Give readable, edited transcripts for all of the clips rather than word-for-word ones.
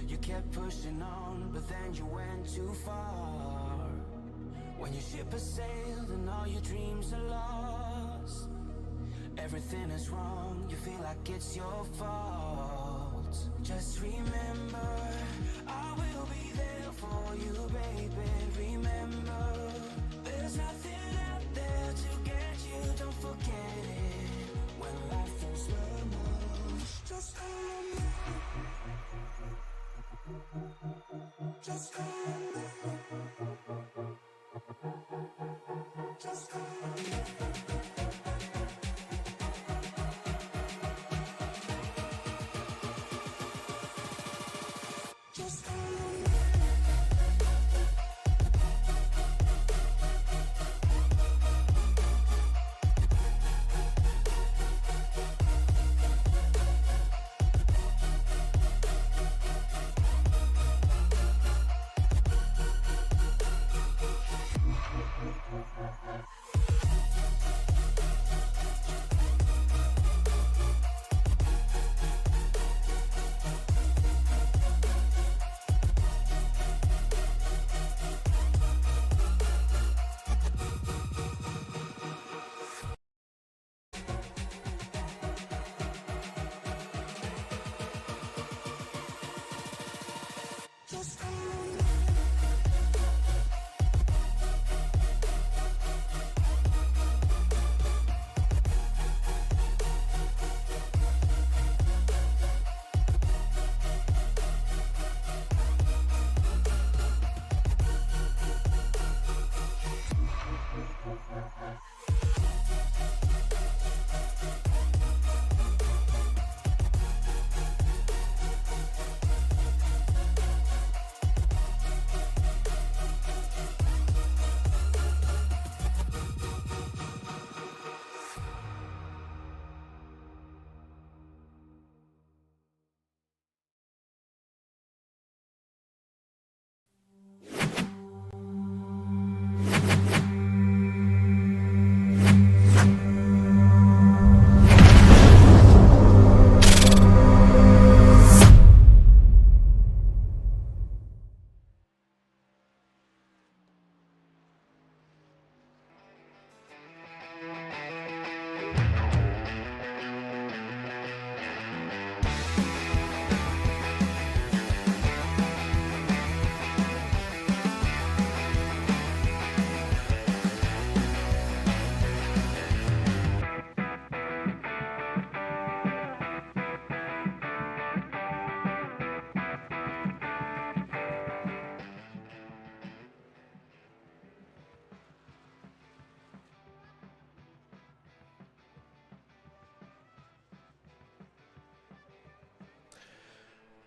You kept pushing on, but then you went too far. When your ship has sailed and all your dreams are lost, everything is wrong, you feel like it's your fault. Just remember, I will be there for you, baby. Remember, there's nothing out there to get you, don't forget it. When life feels lemons, just hold me. Just hold me. Just hold me. Just hold me. Just hold me.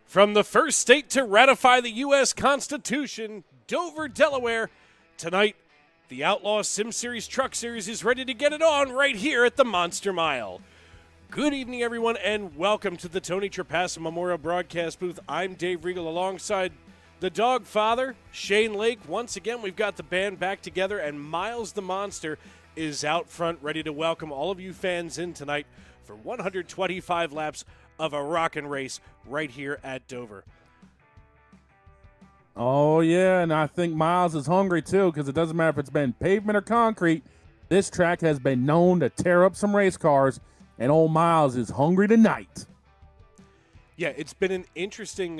From the first state to ratify the U.S. Constitution, Dover, Delaware, tonight, the Outlaw Sim Series Truck Series is ready to get it on right here at the Monster Mile. Good evening, everyone, and welcome to the Tony Trapassa Memorial Broadcast Booth. I'm Dave Regal alongside the Dog Father, Shane Lake. Once again, we've got the band back together, and Miles the Monster is out front ready to welcome all of you fans in tonight for 125 laps of a rockin' race right here at Dover. Oh, yeah, and I think Miles is hungry, too, because it doesn't matter if it's been pavement or concrete. This track has been known to tear up some race cars, and old Miles is hungry tonight. Yeah, it's been an interesting,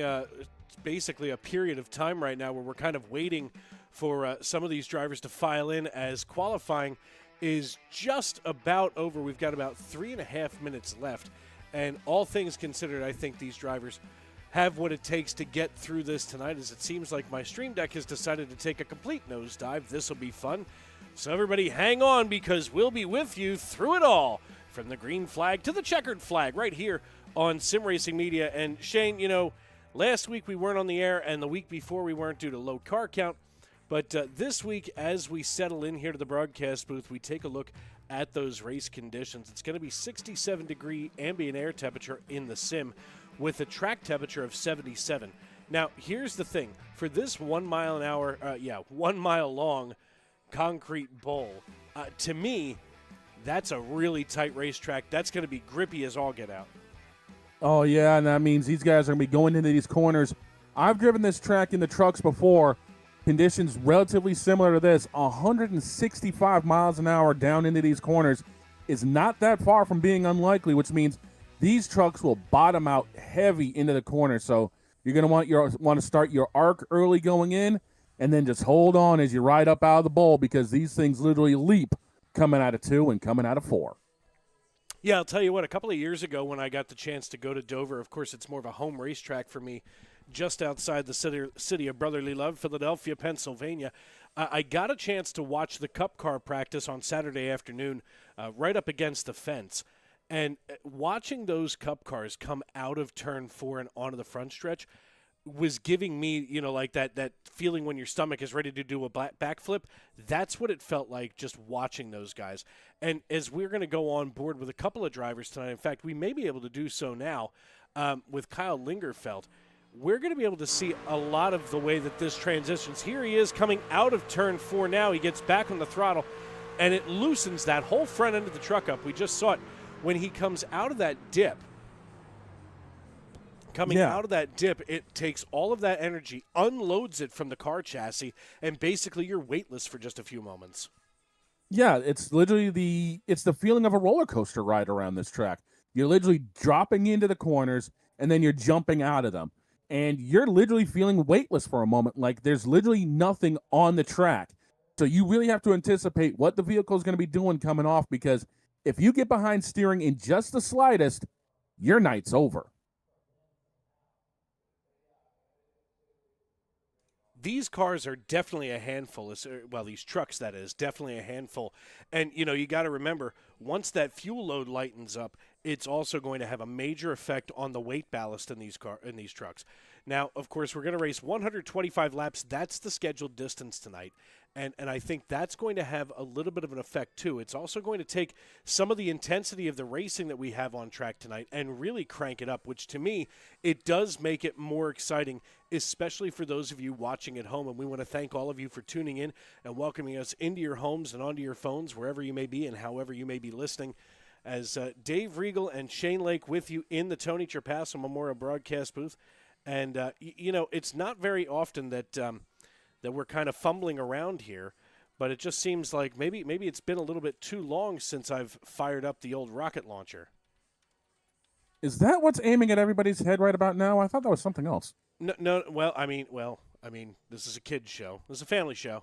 basically a period of time right now where we're kind of waiting for some of these drivers to file in as qualifying is just about over. We've got about 3.5 minutes left. And all things considered, I think these drivers have what it takes to get through this tonight, as it seems like my stream deck has decided to take a complete nosedive. This will be fun. So everybody hang on, because we'll be with you through it all, from the green flag to the checkered flag, right here on Sim Racing Media. And Shane, you know, last week we weren't on the air, and the week before we weren't due to low car count. But this week, as we settle in here to the broadcast booth, we take a look at those race conditions. It's going to be 67-degree ambient air temperature in the sim with a track temperature of 77. Now, here's the thing. For this 1 mile an hour, 1 mile long concrete bowl, to me, that's a really tight racetrack. That's going to be grippy as all get out. Oh, yeah, and that means these guys are going to be going into these corners I've driven this track in the trucks before. Conditions relatively similar to this. 165 miles an hour down into these corners is not that far from being unlikely, which means these trucks will bottom out heavy into the corner. So you're going to want to start your arc early going in, and then just hold on as you ride up out of the bowl, because these things literally leap coming out of 2 and coming out of 4. Yeah, I'll tell you what, a couple of years ago when I got the chance to go to Dover, of course it's more of a home racetrack for me, just outside the city of brotherly love, Philadelphia, Pennsylvania. I got a chance to watch the Cup car practice on Saturday afternoon right up against the fence. And watching those Cup cars come out of turn 4 and onto the front stretch was giving me, like that feeling when your stomach is ready to do a backflip. That's what it felt like just watching those guys. And as we're going to go on board with a couple of drivers tonight, in fact, we may be able to do so now with Kyle Lingerfeld, we're going to be able to see a lot of the way that this transitions. Here he is coming out of turn 4 now. He gets back on the throttle, and it loosens that whole front end of the truck up. We just saw it when he comes out of that dip. Out of that dip, it takes all of that energy, unloads it from the car chassis, and basically you're weightless for just a few moments. Yeah, it's literally the feeling of a roller coaster ride around this track. You're literally dropping into the corners, and then you're jumping out of them. And you're literally feeling weightless for a moment, like there's literally nothing on the track. So you really have to anticipate what the vehicle is going to be doing coming off, because if you get behind steering in just the slightest, your night's over. These cars are definitely a handful. Well, these trucks, that is, definitely a handful. And, you got to remember, once that fuel load lightens up, it's also going to have a major effect on the weight ballast in these trucks. Now, of course, we're going to race 125 laps. That's the scheduled distance tonight. And I think that's going to have a little bit of an effect, too. It's also going to take some of the intensity of the racing that we have on track tonight and really crank it up, which to me, it does make it more exciting, especially for those of you watching at home. And we want to thank all of you for tuning in and welcoming us into your homes and onto your phones, wherever you may be and however you may be listening. As Dave Regal and Shane Lake with you in the Tony Trapasso Memorial Broadcast booth. And, it's not very often that that we're kind of fumbling around here, but it just seems like maybe it's been a little bit too long since I've fired up the old rocket launcher. Is that what's aiming at everybody's head right about now? I thought that was something else. No. Well, I mean, this is a kid's show. This is a family show.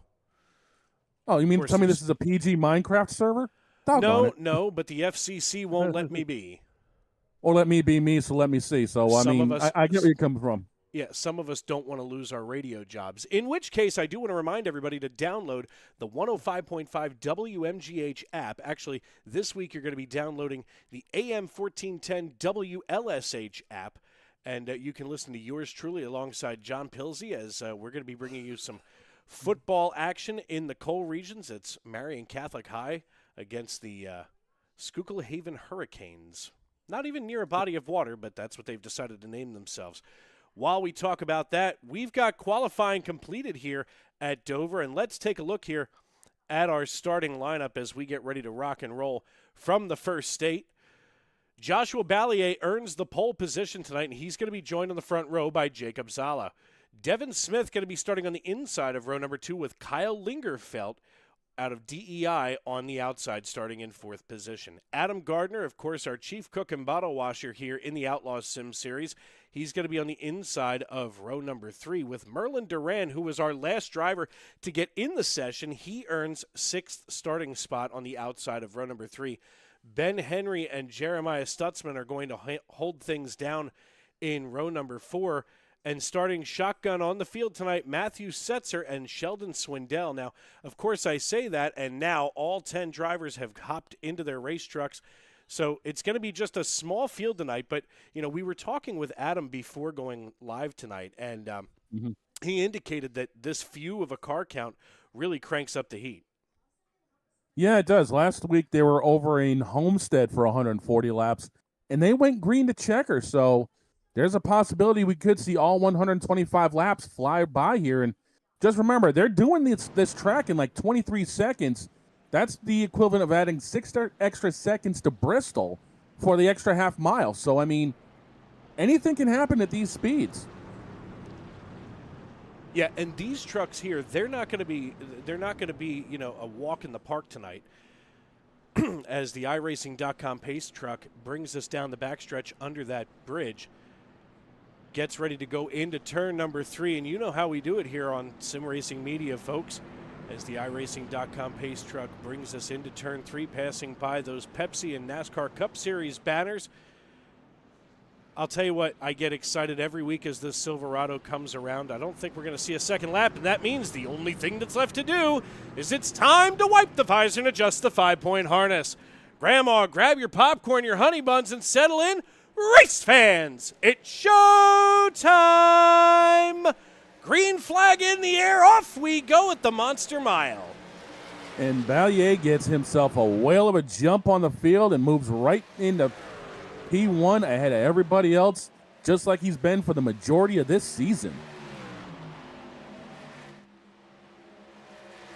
Oh, you mean tell me this is a PG Minecraft server? No, but the FCC won't let me be. Or let me be me, so let me see. So, I get where you're coming from. Yeah, some of us don't want to lose our radio jobs, in which case I do want to remind everybody to download the 105.5 WMGH app. Actually, this week you're going to be downloading the AM 1410 WLSH app, and you can listen to yours truly alongside John Pilsey as we're going to be bringing you some football action in the coal regions. It's Marion Catholic High against the Schuylkill Haven Hurricanes. Not even near a body of water, but that's what they've decided to name themselves. While we talk about that, we've got qualifying completed here at Dover, and let's take a look here at our starting lineup as we get ready to rock and roll from the first state. Joshua Ballier earns the pole position tonight, and he's going to be joined on the front row by Jacob Zala. Devin Smith going to be starting on the inside of row number 2 with Kyle Lingerfeld out of DEI on the outside, starting in 4th position. Adam Gardner, of course, our chief cook and bottle washer here in the Outlaw Sim Series. He's going to be on the inside of row number 3 with Merlin Duran, who was our last driver to get in the session. He earns 6th starting spot on the outside of row number 3. Ben Henry and Jeremiah Stutzman are going to hold things down in row number 4. And starting shotgun on the field tonight, Matthew Setzer and Sheldon Swindell. Now, of course, I say that, and now all 10 drivers have hopped into their race trucks. So it's going to be just a small field tonight. But, we were talking with Adam before going live tonight, and he indicated that this few of a car count really cranks up the heat. Yeah, it does. Last week they were over in Homestead for 140 laps, and they went green to checker. So there's a possibility we could see all 125 laps fly by here. And just remember, they're doing this track in like 23 seconds. That's the equivalent of adding 6 extra seconds to Bristol for the extra half mile. So, I mean, anything can happen at these speeds. Yeah, and these trucks here, they're not going to be a walk in the park tonight. As the iRacing.com pace truck brings us down the backstretch under that bridge, gets ready to go into turn number 3, and you know how we do it here on Sim Racing Media, folks. As the iRacing.com pace truck brings us into turn 3, passing by those Pepsi and NASCAR Cup Series banners. I'll tell you what, I get excited every week as this Silverado comes around. I don't think we're going to see a second lap, and that means the only thing that's left to do is it's time to wipe the visor and adjust the 5-point harness. Grandma, grab your popcorn, your honey buns, and settle in. Race fans, it's show time! Green flag in the air, off we go at the Monster Mile. And Ballier gets himself a whale of a jump on the field and moves right into P1 ahead of everybody else, just like he's been for the majority of this season.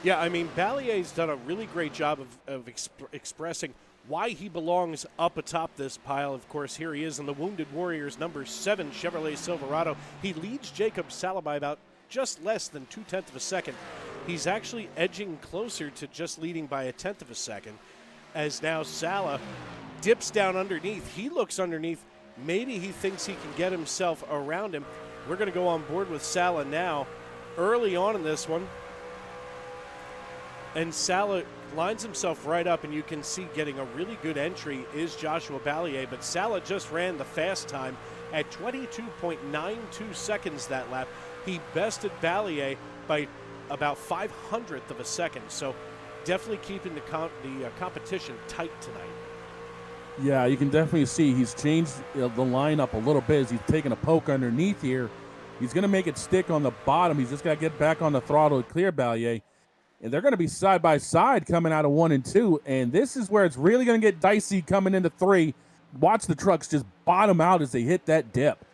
Yeah, I mean, Ballier's done a really great job of expressing why he belongs up atop this pile. Of course, here he is in the Wounded Warriors number 7 Chevrolet Silverado. He leads Jacob Sala by about just less than 0.2 of a second. He's actually edging closer to just leading by 1/10 of a second, as now Sala dips down underneath. He looks underneath. Maybe he thinks he can get himself around him. We're going to go on board with Sala now early on in this one. And Sala lines himself right up, and you can see getting a really good entry is Joshua Ballier. But Sala just ran the fast time at 22.92 seconds that lap. He bested Ballier by about 0.05 of a second. So definitely keeping the competition tight tonight. Yeah, you can definitely see he's changed the lineup a little bit as he's taking a poke underneath here. He's going to make it stick on the bottom. He's just got to get back on the throttle to clear Ballier. And they're going to be side by side coming out of 1 and 2. And this is where it's really going to get dicey coming into 3. Watch the trucks just bottom out as they hit that dip.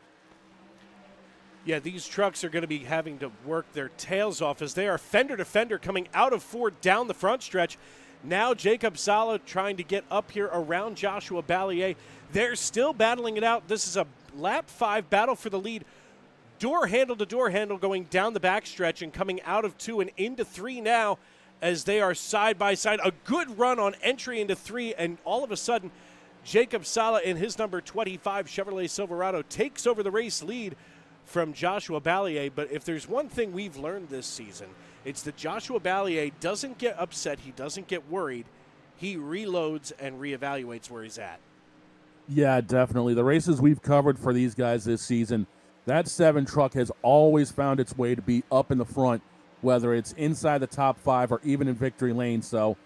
Yeah, these trucks are going to be having to work their tails off as they are fender to fender coming out of 4 down the front stretch. Now Jacob Sala trying to get up here around Joshua Ballier. They're still battling it out. This is a lap 5 battle for the lead. Door handle to door handle going down the backstretch and coming out of 2 and into 3 now as they are side by side. A good run on entry into 3, and all of a sudden Jacob Sala in his number 25 Chevrolet Silverado takes over the race lead from Joshua Ballier. But if there's one thing we've learned this season, it's that Joshua Ballier doesn't get upset. He doesn't get worried. He reloads and reevaluates where he's at. Yeah, definitely. The races we've covered for these guys this season, that 7 truck has always found its way to be up in the front, whether it's inside the top 5 or even in victory lane. So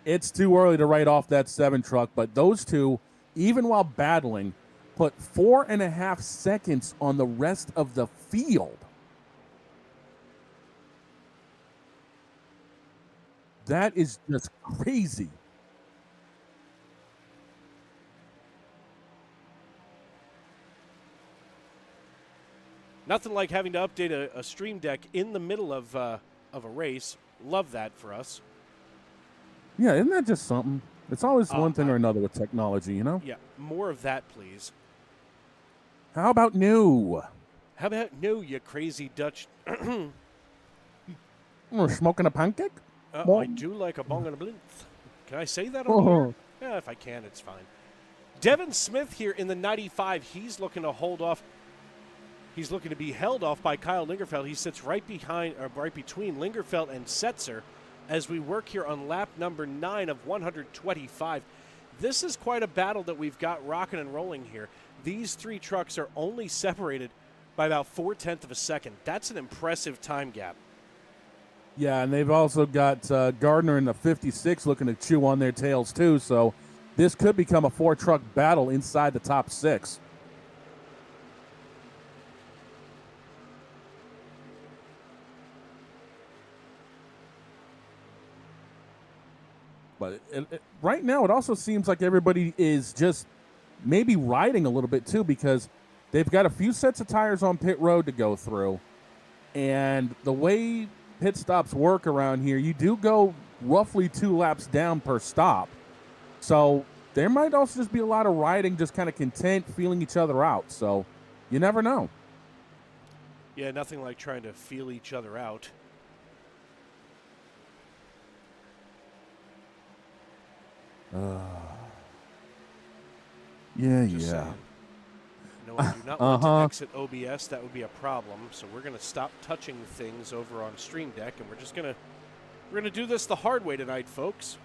it's too early to write off that 7 truck. But those two, even while battling, put 4.5 seconds on the rest of the field. That is just crazy. Nothing like having to update a stream deck in the middle of a race. Love that for us. Yeah, isn't that just something? It's always one thing or another with technology, you know? Yeah, more of that, please. How about new? How about no, you crazy Dutch? We're smoking a pancake? I do like a bong and a blint. Can I say that on here? Yeah, if I can, it's fine. Devin Smith here in the 95. He's looking to hold off. He's looking to be held off by Kyle Lingerfeld. He sits right between Lingerfeld and Setzer as we work here on lap number 9 of 125. This is quite a battle that we've got rocking and rolling here. These 3 trucks are only separated by about 0.4 of a second. That's an impressive time gap. Yeah, and they've also got Gardner in the 56 looking to chew on their tails too, so this could become a 4-truck battle inside the top 6. But right now it also seems like everybody is just maybe riding a little bit too, because they've got a few sets of tires on pit road to go through, and the way pit stops work around here, you do go roughly 2 laps down per stop. So there might also just be a lot of riding, just kind of content, feeling each other out. So you never know. Yeah, nothing like trying to feel each other out. Just saying. No, I do not want to exit OBS. That would be a problem. So we're going to stop touching things over on Stream Deck, and we're just going to do this the hard way tonight, folks.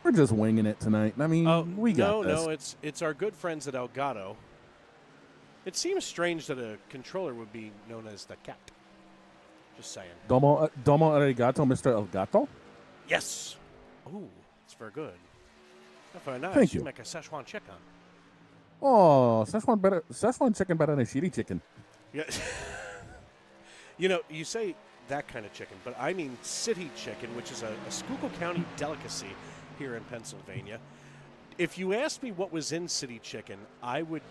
We're just winging it tonight. I mean, we got this. No, it's our good friends at Elgato. It seems strange that a controller would be known as the cat. Just saying. Domo arigato, Mr. Elgato? Yes. Ooh, it's very good. Very nice. Thank you. Make a Szechuan chicken. Oh, Szechuan chicken better than shitty chicken. Yeah. You say that kind of chicken, but I mean city chicken, which is a Schuylkill County delicacy here in Pennsylvania. If you asked me what was in city chicken, I would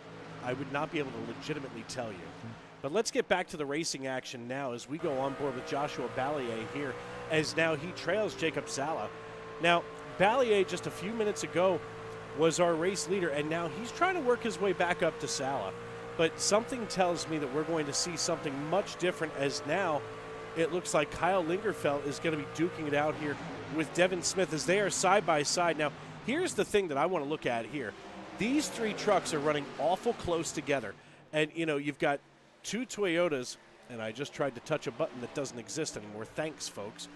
not be able to legitimately tell you. But let's get back to the racing action now as we go on board with Joshua Ballier here, as now he trails Jacob Sala. Now, Ballier just a few minutes ago was our race leader, and now he's trying to work his way back up to Sala. But something tells me that we're going to see something much different, as now it looks like Kyle Lingerfeld is going to be duking it out here with Devin Smith as they are side by side. Now, here's the thing that I want to look at here. These three trucks are running awful close together. And, you've got two Toyotas, and I just tried to touch a button that doesn't exist anymore. Thanks, folks.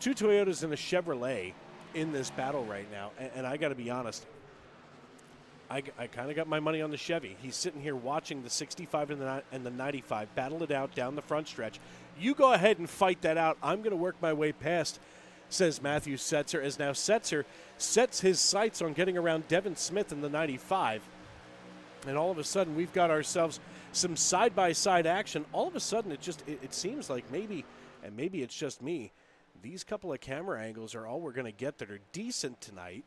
Two Toyotas and a Chevrolet in this battle right now. And I got to be honest, I kind of got my money on the Chevy. He's sitting here watching the 65 and the 95 battle it out down the front stretch. You go ahead and fight that out. I'm going to work my way past, says Matthew Setzer, as now Setzer sets his sights on getting around Devin Smith in the 95. And all of a sudden, we've got ourselves some side-by-side action. All of a sudden, it seems like maybe it's just me, these couple of camera angles are all we're going to get that are decent tonight.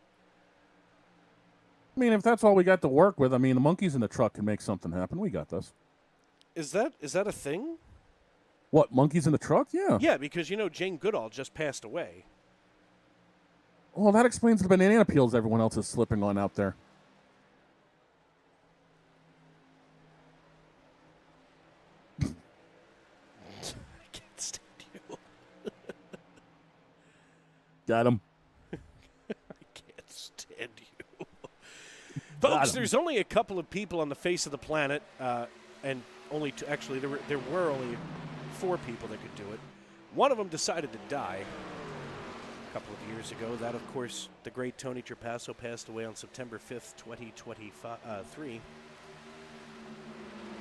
I mean, if that's all we got to work with, I mean, the monkeys in the truck can make something happen. We got this. Is that a thing? What, monkeys in the truck? Yeah. Yeah, because, Jane Goodall just passed away. Well, that explains the banana peels everyone else is slipping on out there. I can't stand you. Got him. I can't stand you. Folks, there's only a couple of people on the face of the planet, and only two, actually, there were only 4 people that could do it. One of them decided to die a couple of years ago. That, of course, the great Tony Trapasso passed away on September 5th, 2023.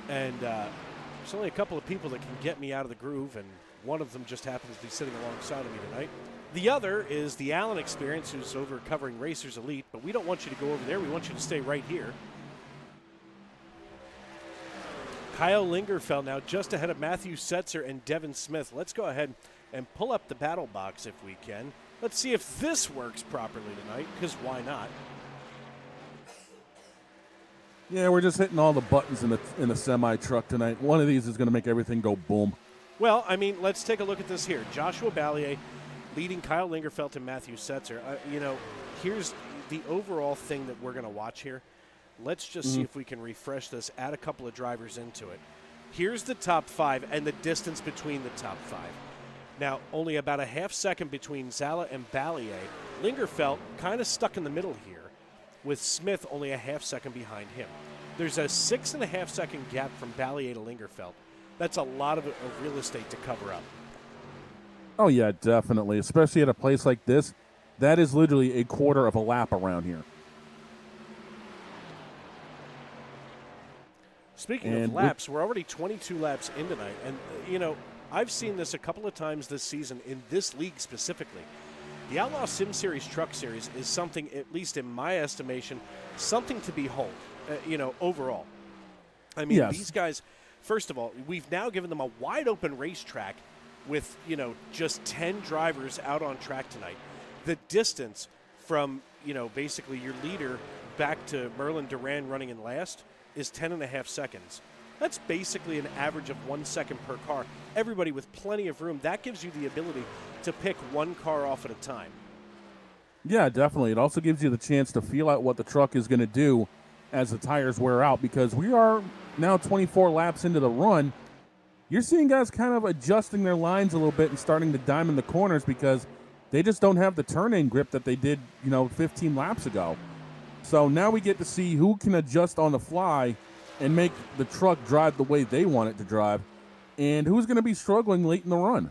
And there's only a couple of people that can get me out of the groove, and one of them just happens to be sitting alongside of me tonight. The other is the Allen Experience, who's over covering Racers Elite, but we don't want you to go over there. We want you to stay right here. Kyle Lingerfeld now just ahead of Matthew Setzer and Devin Smith. Let's go ahead and pull up the battle box if we can. Let's see if this works properly tonight, because why not? Yeah, we're just hitting all the buttons in the semi-truck tonight. One of these is going to make everything go boom. Well, I mean, let's take a look at this here. Joshua Ballier leading Kyle Lingerfeld and Matthew Setzer. Here's the overall thing that we're going to watch here. Let's just see if we can refresh this, add a couple of drivers into it. Here's the top 5 and the distance between the top 5. Now, only about a half second between Zala and Ballier. Lingerfeld kind of stuck in the middle here, with Smith only a half second behind him. There's a 6.5 second gap from Ballier to Lingerfeld. That's a lot of real estate to cover up. Oh, yeah, definitely. Especially at a place like this. That is literally a quarter of a lap around here. Speaking of laps, we're already 22 laps in tonight. And, I've seen this a couple of times this season in this league specifically. The Outlaw Sim Series Truck Series is something, at least in my estimation, something to behold, overall. I mean, These guys, first of all, we've now given them a wide-open racetrack with, just 10 drivers out on track tonight. The distance from, basically your leader back to Merlin Duran running in last is 10.5 seconds. That's basically an average of 1 second per car. Everybody with plenty of room. That gives you the ability to pick one car off at a time. Yeah, definitely. It also gives you the chance to feel out what the truck is going to do as the tires wear out, because we are now 24 laps into the run, you're seeing guys kind of adjusting their lines a little bit and starting to diamond the corners because they just don't have the turn-in grip that they did, 15 laps ago. So now we get to see who can adjust on the fly and make the truck drive the way they want it to drive, and who's going to be struggling late in the run.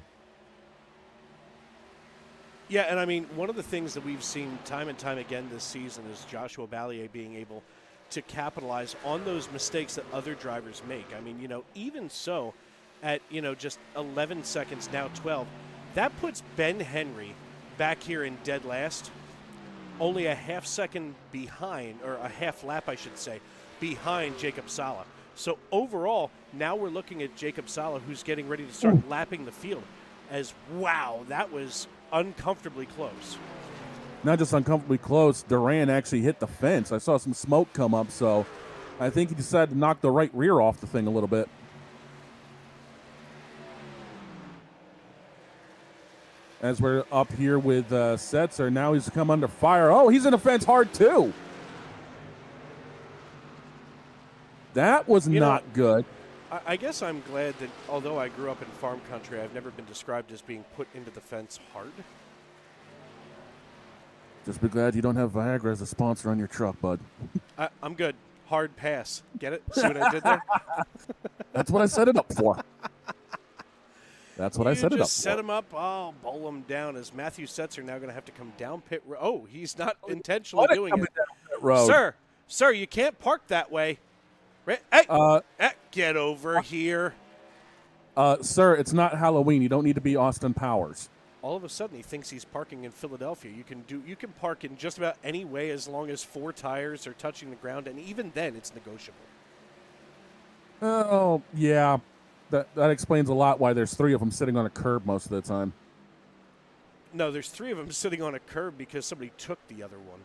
Yeah, and I mean, one of the things that we've seen time and time again this season is Joshua Ballier being able to capitalize on those mistakes that other drivers make. I mean, even so, at, just 11 seconds, now 12, that puts Ben Henry back here in dead last, only a half second behind, or a half lap, I should say, behind Jacob Sala. So overall, now we're looking at Jacob Sala, who's getting ready to start lapping the field, as, wow, that was uncomfortably close. Not just uncomfortably close, Duran actually hit the fence. I saw some smoke come up, so I think he decided to knock the right rear off the thing a little bit. As we're up here with Setzer, now he's come under fire. Oh, he's in the fence hard too. That was not good. I guess I'm glad that although I grew up in farm country, I've never been described as being put into the fence hard. Just be glad you don't have Viagra as a sponsor on your truck, bud. I'm good. Hard pass. Get it? See what I did there? That's what I set it up for. That's what I set it up for. Just set him up. Oh, bowl him down. As Matthew Setzer now going to have to come down pit road. Oh, he's not intentionally doing it. Sir, you can't park that way. Hey, get over here. Sir, it's not Halloween. You don't need to be Austin Powers. All of a sudden, he thinks he's parking in Philadelphia. You can park in just about any way as long as 4 tires are touching the ground, and even then, it's negotiable. Oh, yeah. That explains a lot why there's 3 of them sitting on a curb most of the time. No, there's 3 of them sitting on a curb because somebody took the other one.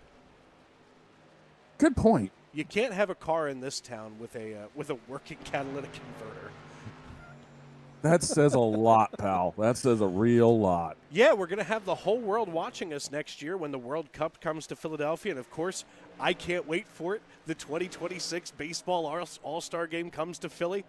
Good point. You can't have a car in this town with a working catalytic converter. That says a lot, pal. That says a real lot. Yeah, we're going to have the whole world watching us next year when the World Cup comes to Philadelphia. And, of course, I can't wait for it. The 2026 Baseball All-Star Game comes to Philly.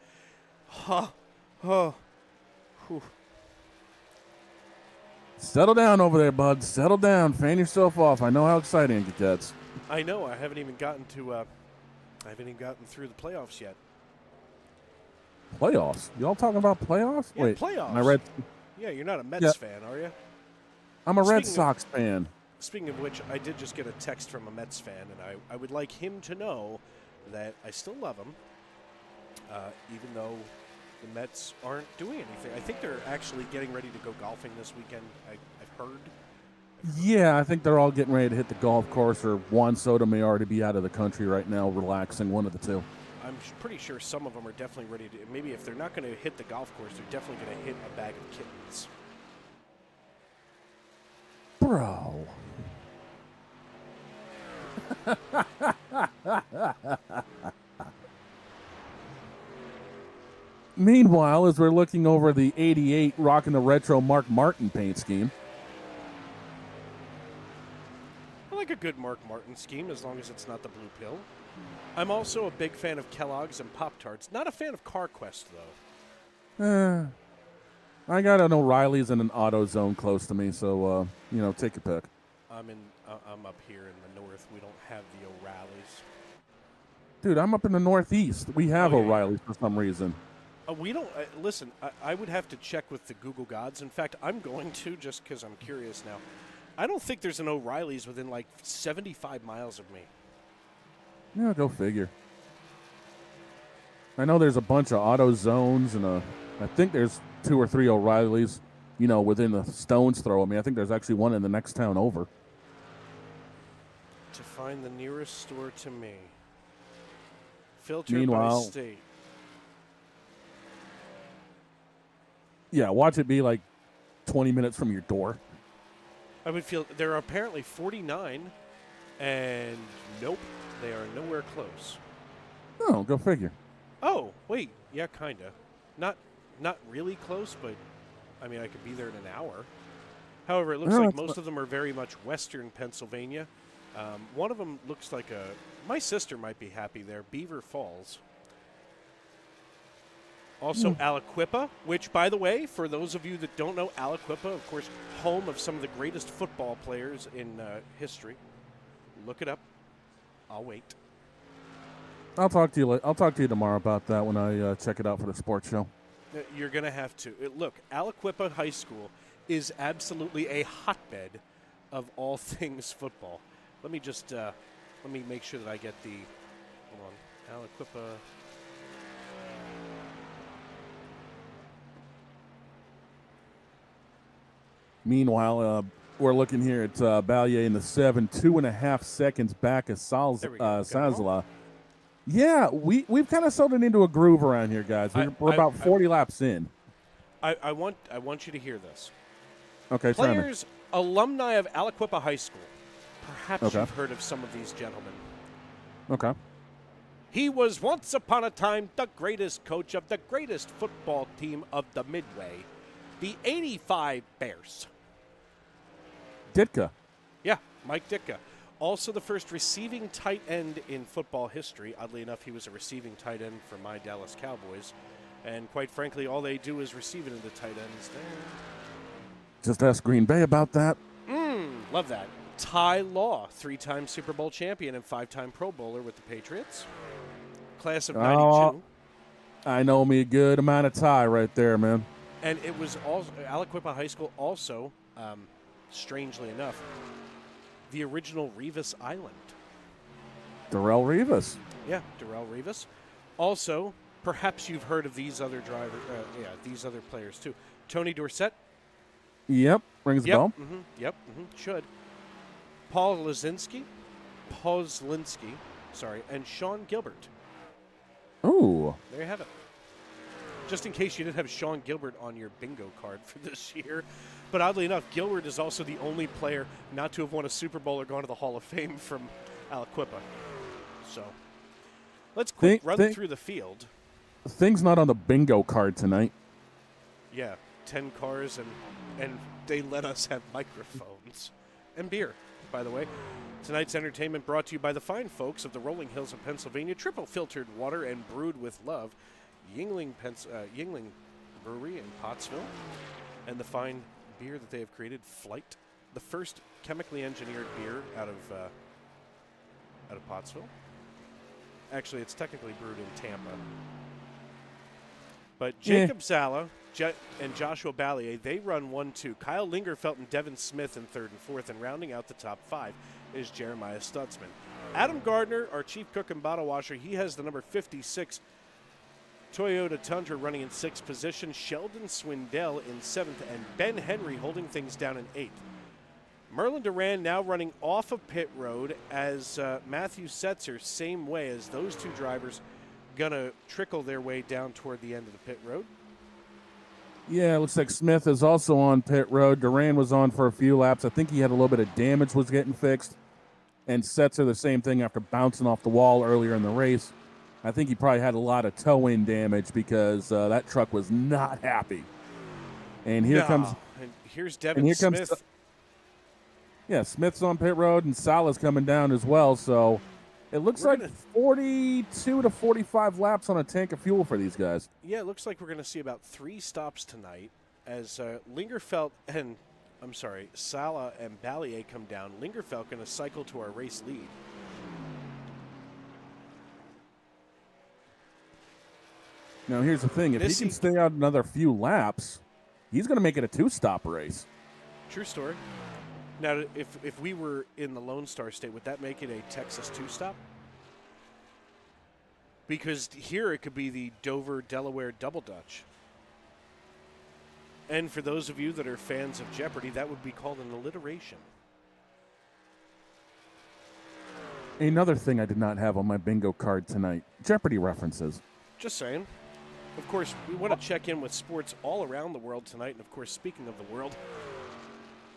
Settle down over there, bud. Settle down. Fan yourself off. I know how exciting it gets. I know. I haven't even gotten through the playoffs yet. Playoffs? Y'all talking about playoffs? Yeah, Wait, playoffs. Yeah, you're not a Mets fan, are you? I'm a Red Sox fan. Speaking of which, I did just get a text from a Mets fan, and I would like him to know that I still love him, even though the Mets aren't doing anything. I think they're actually getting ready to go golfing this weekend, I've heard. Yeah, I think they're all getting ready to hit the golf course, or Juan Soto may already be out of the country right now, relaxing, one of the two. I'm pretty sure some of them are definitely ready to. Maybe if they're not going to hit the golf course, they're definitely going to hit a bag of kittens. Bro. Meanwhile, as we're looking over the 88 rocking the retro Mark Martin paint scheme. I like a good Mark Martin scheme as long as it's not the blue pill. I'm also a big fan of Kellogg's and Pop-Tarts. Not a fan of CarQuest, though. I got an O'Reilly's and an AutoZone close to me, so, take your pick. I'm up here in the north. We don't have the O'Reilly's. Dude, I'm up in the northeast. We have O'Reilly's for some reason. We don't. Listen, I would have to check with the Google gods. In fact, I'm going to just because I'm curious now. I don't think there's an O'Reilly's within like 75 miles of me. Yeah, go figure. I know there's a bunch of AutoZones, and I think there's 2 or 3 O'Reilly's, within a stone's throw of me. I think there's actually one in the next town over. To find the nearest store to me. Filter Meanwhile, by state. Yeah, watch it be like 20 minutes from your door. I would feel there are apparently 49, and nope, they are nowhere close. Oh, go figure. Oh, wait, yeah, kinda. Not really close, but I mean I could be there in an hour. However, it looks like most of them are very much western Pennsylvania. One of them looks like my sister might be happy there, Beaver Falls. Also, Aliquippa, which, by the way, for those of you that don't know, Aliquippa, of course, home of some of the greatest football players in history. Look it up. I'll wait. I'll talk to you. I'll talk to you tomorrow about that when I check it out for the sports show. You're going to have to. Look, Aliquippa High School is absolutely a hotbed of all things football. Let me just let me make sure that I get the. Hold on, Aliquippa. Meanwhile, we're looking here at Ballier in the 7, 2.5 seconds back of Sazla. Yeah, we've kind of settled into a groove around here, guys. We're about 40 laps in. I want you to hear this. Okay, players, alumni of Aliquippa High School. Perhaps you've heard of some of these gentlemen. Okay. He was once upon a time the greatest coach of the greatest football team of the Midway, the 85 Bears. Ditka. Yeah, Mike Ditka. Also the first receiving tight end in football history. Oddly enough, he was a receiving tight end for my Dallas Cowboys. And quite frankly, all they do is receive it into tight ends there. Just ask Green Bay about that. Love that. Ty Law, 3-time Super Bowl champion and 5-time Pro Bowler with the Patriots. Class of 92. I know me a good amount of Ty right there, man. And it was also Aliquippa High School also, strangely enough, the original Rivas Island. Darrell Rivas. Yeah, Darrell Rivas. Also, perhaps you've heard of these other these other players too. Tony Dorsett. Yep, rings a bell. Should. Paul Poslinski, and Sean Gilbert. Ooh. There you have it. Just in case you didn't have Sean Gilbert on your bingo card for this year. But oddly enough, Gilbert is also the only player not to have won a Super Bowl or gone to the Hall of Fame from Aliquippa. So let's run through the field. Things not on the bingo card tonight. Yeah, 10 cars, and they let us have microphones. And beer, by the way. Tonight's entertainment brought to you by the fine folks of the Rolling Hills of Pennsylvania. Triple filtered water and brewed with love. Yingling Brewery in Pottsville. And the fine beer that they have created, Flight. The first chemically engineered beer out of Pottsville. Actually, it's technically brewed in Tampa. But Jacob Zala and Joshua Ballier, they run 1-2. Kyle Lingerfelt and Devin Smith in 3rd and 4th. And rounding out the top 5 is Jeremiah Stutzman. Adam Gardner, our chief cook and bottle washer, he has the number 56 Toyota Tundra running in 6th position. Sheldon Swindell in 7th. And Ben Henry holding things down in 8th. Merlin Duran now running off of pit road as Matthew Setzer, same way as those two drivers, going to trickle their way down toward the end of the pit road. Yeah, it looks like Smith is also on pit road. Duran was on for a few laps. I think he had a little bit of damage was getting fixed. And Setzer the same thing after bouncing off the wall earlier in the race. I think he probably had a lot of toe-in damage because that truck was not happy. And here comes... And here's Devin Smith. Yeah, Smith's on pit road, and Salah's coming down as well. So it looks like 42 to 45 laps on a tank of fuel for these guys. Yeah, it looks like we're going to see about 3 stops tonight as Lingerfelt and, Salah and Ballier come down. Lingerfelt going to cycle to our race lead. Now, here's the thing. If he can stay out another few laps, he's going to make it a 2-stop race. True story. Now, if we were in the Lone Star State, would that make it a Texas 2-stop? Because here it could be the Dover-Delaware Double Dutch. And for those of you that are fans of Jeopardy, that would be called an alliteration. Another thing I did not have on my bingo card tonight, Jeopardy references. Just saying. Of course, we want to check in with sports all around the world tonight. And, of course, speaking of the world,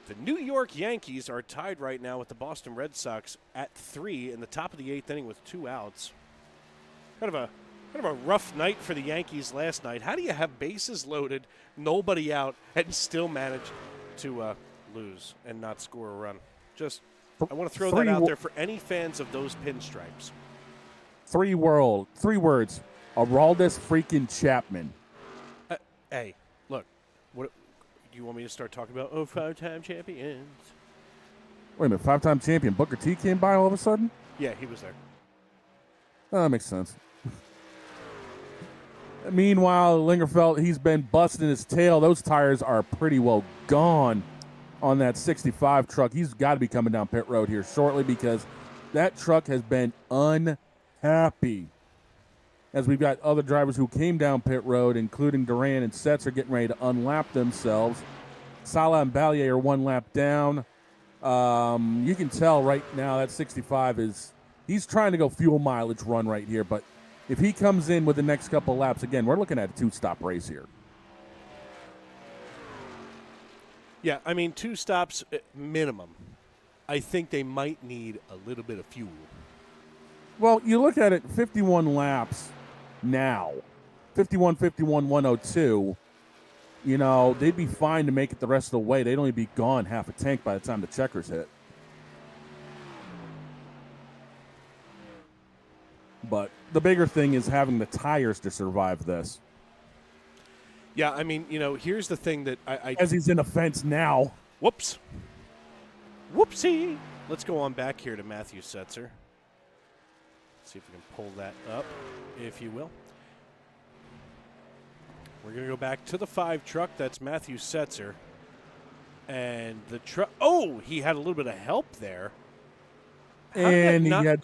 the New York Yankees are tied right now with the Boston Red Sox at 3 in the top of the 8th inning with 2 outs. Kind of a rough night for the Yankees last night. How do you have bases loaded, nobody out, and still manage to lose and not score a run? I want to throw that out there for any fans of those pinstripes. 3 words. Aroldis freaking Chapman. Hey, look, what you want me to start talking about? Oh, 5-time champions. Wait a minute, 5-time champion Booker T came by all of a sudden? Yeah, he was there. Oh, that makes sense. Meanwhile, Lingerfeld, he's been busting his tail. Those tires are pretty well gone on that 65 truck. He's got to be coming down pit road here shortly because that truck has been unhappy. As we've got other drivers who came down pit road, including Duran and Setzer, getting ready to unlap themselves. Sala and Ballier are one lap down. You can tell right now that 65 he's trying to go fuel mileage run right here, but if he comes in with the next couple laps, again, we're looking at a 2-stop race here. Yeah, I mean, 2 stops minimum. I think they might need a little bit of fuel. Well, you look at it, 51 laps now, 51, 102. You know, they'd be fine to make it the rest of the way. They'd only be gone half a tank by the time the checkers hit. But the bigger thing is having the tires to survive this. Yeah, I mean, you know, here's the thing that As he's in a fence now. Whoops. Whoopsie. Let's go on back here to Matthew Setzer. See if we can pull that up, if you will. We're going to go back to the 5 truck. That's Matthew Setzer. And the truck. Oh, he had a little bit of help there. And he had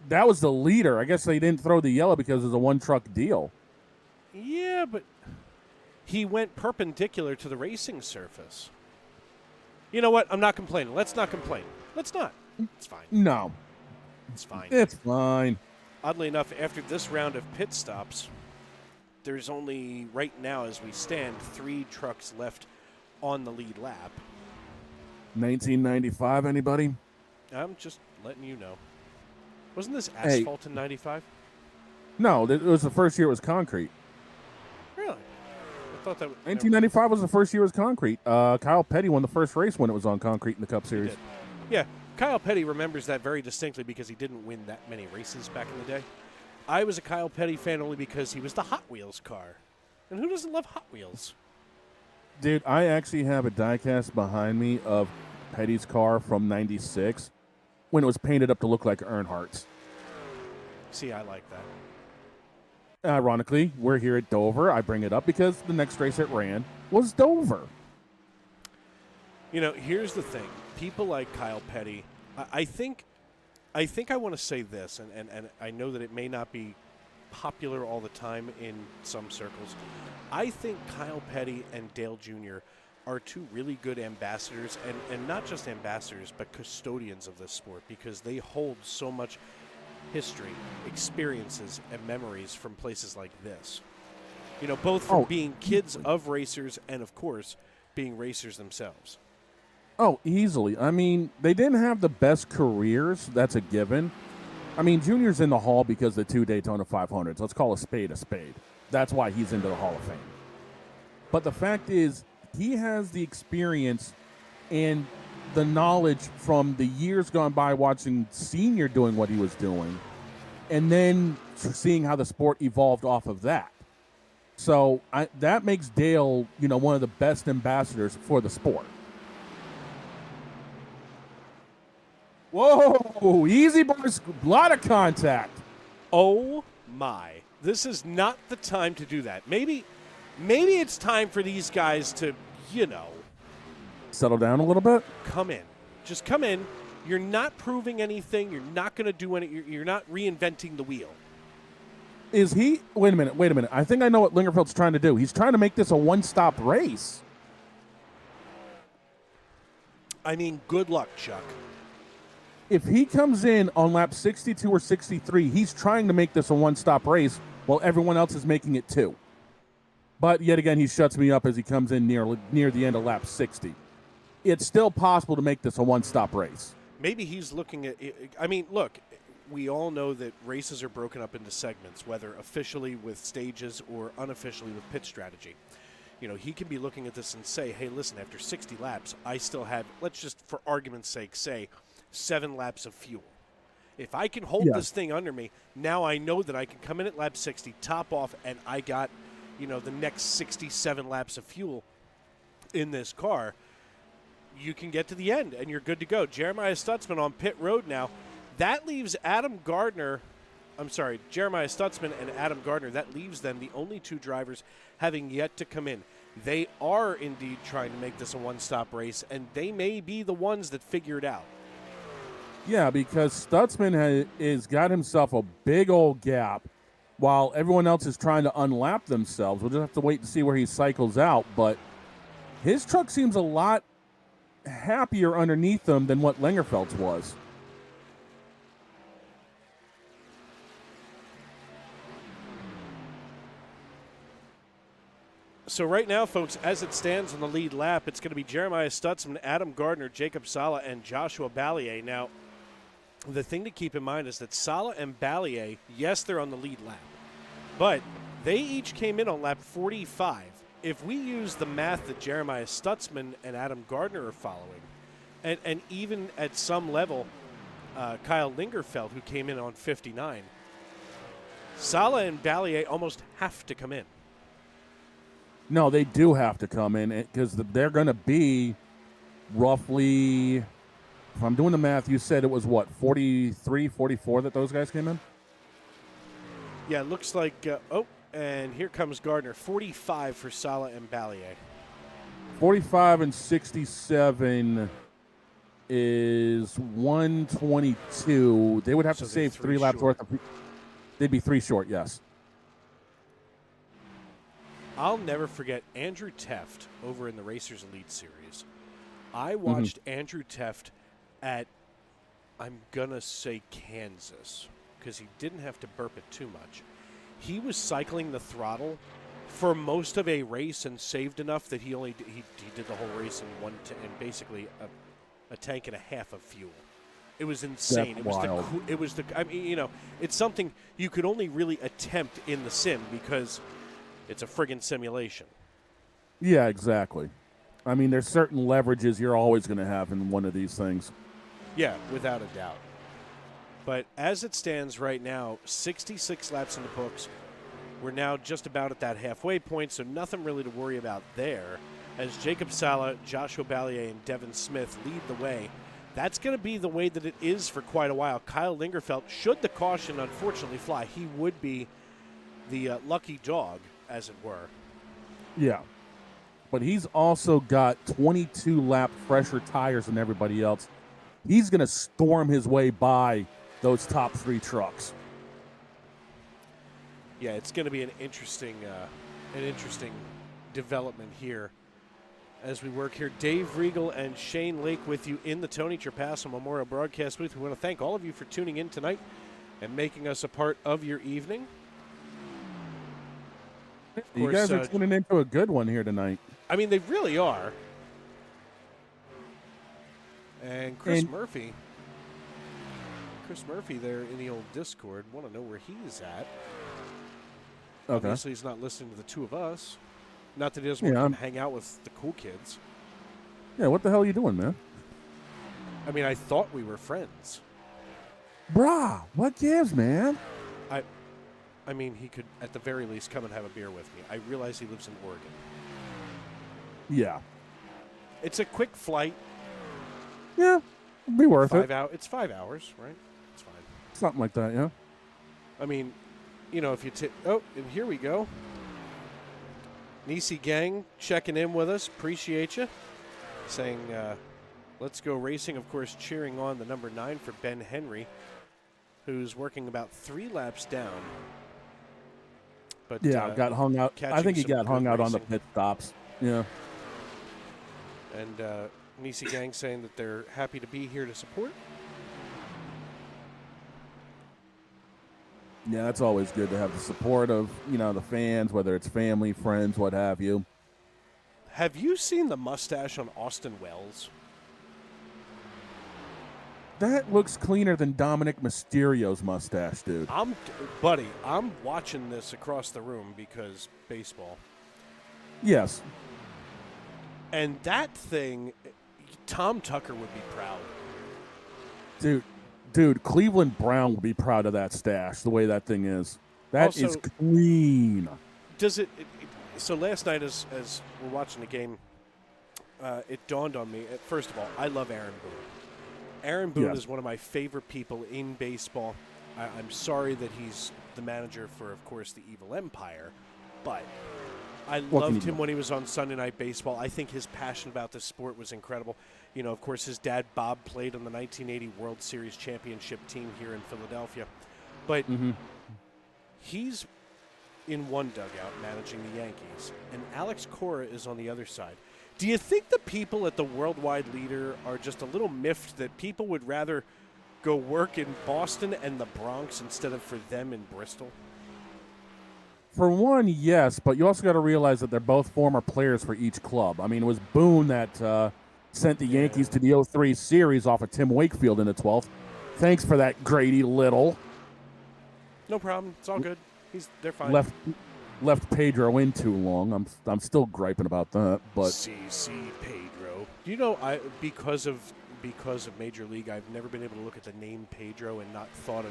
that was the leader. I guess they didn't throw the yellow because it was a 1-truck deal. Yeah, but he went perpendicular to the racing surface. You know what? I'm not complaining. Let's not complain. Let's not. It's fine. No. It's fine. It's fine. Oddly enough, after this round of pit stops, there's only, right now as we stand, 3 trucks left on the lead lap. 1995, anybody? I'm just letting you know. Wasn't this asphalt in 95? No, it was the first year it was concrete. Really? I thought that was... 1995 was the first year it was concrete. Kyle Petty won the first race when it was on concrete in the Cup Series. Yeah, Kyle Petty remembers that very distinctly because he didn't win that many races back in the day. I was a Kyle Petty fan only because he was the Hot Wheels car. And who doesn't love Hot Wheels? Dude, I actually have a diecast behind me of Petty's car from 96 when it was painted up to look like Earnhardt's. See, I like that. Ironically, we're here at Dover. I bring it up because the next race it ran was Dover. You know, here's the thing. People like Kyle Petty, I think I want to say this, and I know that it may not be popular all the time in some circles. I think Kyle Petty and Dale Jr. are 2 really good ambassadors, and not just ambassadors, but custodians of this sport, because they hold so much history, experiences, and memories from places like this. You know, both from being kids of racers and, of course, being racers themselves. Oh, easily. I mean, they didn't have the best careers. That's a given. I mean, Junior's in the Hall because of the 2 Daytona 500s. Let's call a spade a spade. That's why he's into the Hall of Fame. But the fact is, he has the experience and the knowledge from the years gone by watching Senior doing what he was doing and then seeing how the sport evolved off of that. So that makes Dale, you know, one of the best ambassadors for the sport. Whoa, easy boys, a lot of contact. Oh my. This is not the time to do that. Maybe it's time for these guys to, you know, settle down a little bit. Come in. Just come in. You're not proving anything. You're not going to do any. You're not reinventing the wheel. Is he? Wait a minute. I think I know what Lingerfeld's trying to do. He's trying to make this a 1-stop race. I mean, good luck, Chuck. If he comes in on lap 62 or 63, he's trying to make this a 1-stop race while everyone else is making it 2. But yet again, he shuts me up as he comes in near the end of lap 60. It's still possible to make this a 1-stop race. Maybe he's looking at. I mean, look, we all know that races are broken up into segments, whether officially with stages or unofficially with pit strategy. You know, he can be looking at this and say, hey, listen, after 60 laps, I still have, let's just for argument's sake say, 7 laps of fuel. If I can hold this thing under me, now I know that I can come in at lap 60, top off, and I got, the next 67 laps of fuel in this car, you can get to the end and you're good to go. Jeremiah Stutzman on pit road now. That leaves Jeremiah Stutzman and Adam Gardner. That leaves them the only two drivers having yet to come in. They are indeed trying to make this a one-stop race, and they may be the ones that figure it out. Yeah, because Stutzman has got himself a big old gap while everyone else is trying to unlap themselves. We'll just have to wait and see where he cycles out, but his truck seems a lot happier underneath him than what Lingerfeld's was. So right now, folks, as it stands on the lead lap, it's going to be Jeremiah Stutzman, Adam Gardner, Jacob Sala, and Joshua Ballier. Now, the thing to keep in mind is that Sala and Ballier, yes, they're on the lead lap, but they each came in on lap 45. If we use the math that Jeremiah Stutzman and Adam Gardner are following, and even at some level, Kyle Lingerfeld, who came in on 59, Sala and Ballier almost have to come in. No, they do have to come in because they're going to be roughly, if I'm doing the math, you said it was what, 43, 44 that those guys came in? Yeah, it looks like, and here comes Gardner, 45 for Sala and Ballier. 45 and 67 is 122. They would have to save 3 laps short. worth of. They'd be 3 short, yes. I'll never forget Andrew Teft over in the Racers Elite Series. I watched Andrew Teft at, I'm going to say Kansas, because he didn't have to burp it too much. He was cycling the throttle for most of a race and saved enough that he did the whole race in and basically a tank and a half of fuel. It was insane. That's wild. It's something you could only really attempt in the sim because it's a friggin' simulation. Yeah, exactly. I mean, there's certain leverages you're always going to have in one of these things. Yeah, without a doubt. But as it stands right now, 66 laps in the books. We're now just about at that halfway point, so nothing really to worry about there. As Jacob Sala, Joshua Ballier, and Devin Smith lead the way. That's going to be the way that it is for quite a while. Kyle Lingerfeld, should the caution unfortunately fly, he would be the lucky dog, as it were. Yeah. But he's also got 22-lap fresher tires than everybody else. He's going to storm his way by those top 3 trucks. Yeah, it's going to be an interesting development here as we work here. Dave Riegel and Shane Lake with you in the Tony Trapasso Memorial Broadcast booth. We want to thank all of you for tuning in tonight and making us a part of your evening. You guys are tuning into a good one here tonight. I mean, they really are. And Chris Murphy there in the old Discord, want to know where he's at. Okay. Obviously, he's not listening to the two of us. Not that he doesn't want to hang out with the cool kids. Yeah, what the hell are you doing, man? I mean, I thought we were friends. Brah, what gives, man? I mean, he could, at the very least, come and have a beer with me. I realize he lives in Oregon. Yeah. It's a quick flight. Yeah, it'd be worth it. It's 5 hours, right? It's fine. Something like that, yeah. I mean, if you and here we go. Nisi Gang checking in with us. Appreciate you. Saying, let's go racing. Of course, cheering on the number 9 for Ben Henry, who's working about 3 laps down. But yeah, got hung out. I think he got hung out on the pit stops. Yeah. And Nisi Gang saying that they're happy to be here to support. Yeah, that's always good to have the support of, the fans, whether it's family, friends, what have you. Have you seen the mustache on Austin Wells? That looks cleaner than Dominic Mysterio's mustache, dude. I'm watching this across the room because baseball. Yes. And that thing, Tom Tucker would be proud. Dude, Cleveland Brown would be proud of that stash, the way that thing is. That also, is clean. Does it, so last night as we're watching the game, it dawned on me, first of all, I love Aaron Boone. Aaron Boone Yes. is one of my favorite people in baseball. I'm sorry that he's the manager for, of course, the Evil Empire, but I loved him when he was on Sunday Night Baseball. I think his passion about this sport was incredible. You know, of course, his dad, Bob, played on the 1980 World Series championship team here in Philadelphia. But he's in one dugout managing the Yankees, and Alex Cora is on the other side. Do you think the people at the Worldwide Leader are just a little miffed that people would rather go work in Boston and the Bronx instead of for them in Bristol? For one, yes, but you also got to realize that they're both former players for each club. I mean, it was Boone that sent the Yankees to the 03 series off of Tim Wakefield in the 12th. Thanks for that, Grady Little. No problem. It's all good. They're fine. Left Pedro in too long. I'm still griping about that, but CC Pedro. You know, because of Major League, I've never been able to look at the name Pedro and not thought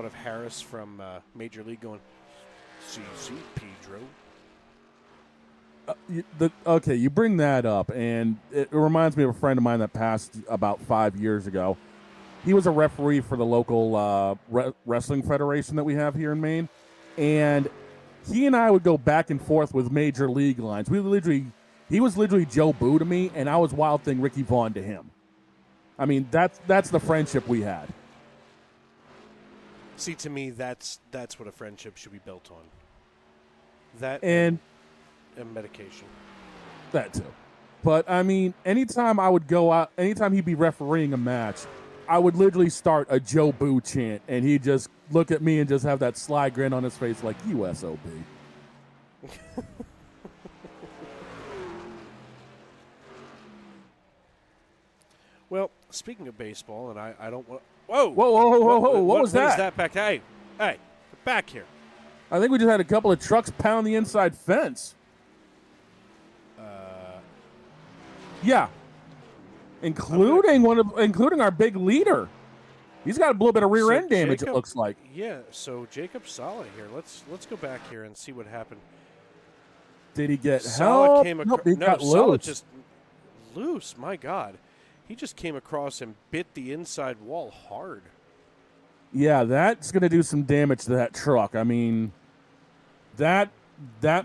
of Harris from Major League going CC Pedro. Okay, you bring that up, and it reminds me of a friend of mine that passed about 5 years ago. He was a referee for the local wrestling federation that we have here in Maine, and he and I would go back and forth with Major League lines. He was literally Joe Boo to me, and I was Wild Thing Ricky Vaughn to him. I mean, that's the friendship we had. See, to me, that's what a friendship should be built on. That and medication. That too. But I mean, anytime I would go out, anytime he'd be refereeing a match, I would literally start a Joe Boo chant, and he'd just look at me and just have that sly grin on his face like, USOB. Well, speaking of baseball, and I don't want... Whoa! What was that? What is that back? Hey, get back here. I think we just had a couple of trucks pound the inside fence. Yeah. Including our big leader. He's got a little bit of rear end damage, it looks like. Yeah, so Jacob Sala here. Let's go back here and see what happened. Did he get Sala help? Nope, He got Sala loose. just loose. My God. He just came across and bit the inside wall hard. Yeah, that's going to do some damage to that truck. I mean, that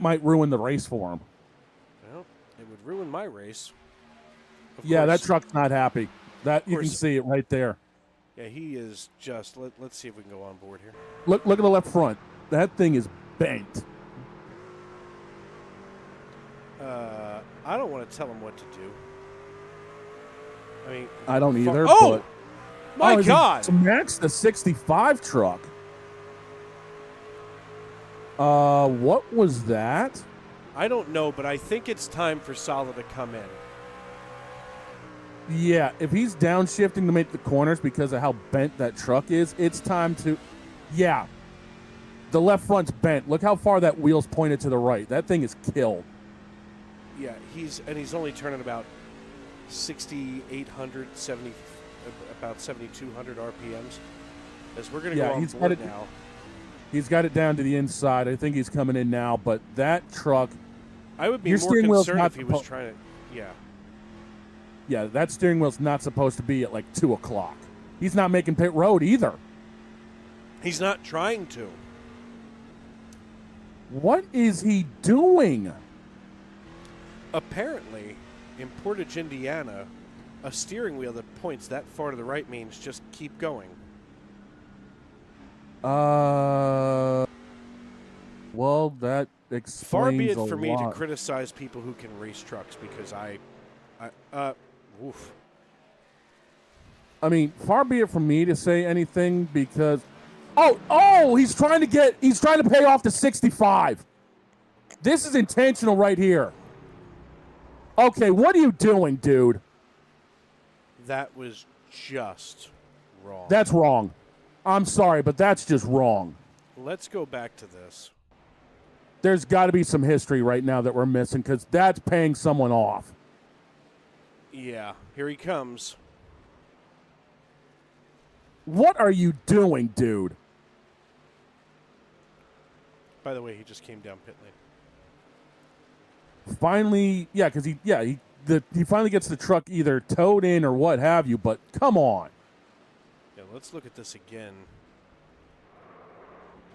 might ruin the race for him. Well, it would ruin my race. Yeah, that truck's not happy. That you can see it right there. Yeah, he is just. Let's see if we can go on board here. Look at the left front. That thing is bent. I don't want to tell him what to do. I mean, I don't either. Oh, but, my God! Smacked the 65 truck. What was that? I don't know, but I think it's time for Sala to come in. Yeah, if he's downshifting to make the corners because of how bent that truck is, it's time to... Yeah. The left front's bent. Look how far that wheel's pointed to the right. That thing is killed. Yeah, he's only turning about 6,800, about 7,200 RPMs. As we're going to go on board now. He's got it down to the inside. I think he's coming in now, but that truck... I would be more concerned if he was trying to... Yeah. Yeah, that steering wheel's not supposed to be at like 2 o'clock. He's not making pit road either. He's not trying to. What is he doing? Apparently, in Portage, Indiana, a steering wheel that points that far to the right means just keep going. Well, that explains Far be it a for me lot. to criticize people who can race trucks because oof. I mean, far be it from me to say anything because, he's trying to pay off the 65. This is intentional right here. Okay, what are you doing, dude? That was just wrong. That's wrong. I'm sorry, but that's just wrong. Let's go back to this. There's got to be some history right now that we're missing because that's paying someone off. Yeah, here he comes. What are you doing, dude? By the way, he just came down pit lane. Finally, yeah, because he finally gets the truck either towed in or what have you, but come on. Yeah, let's look at this again.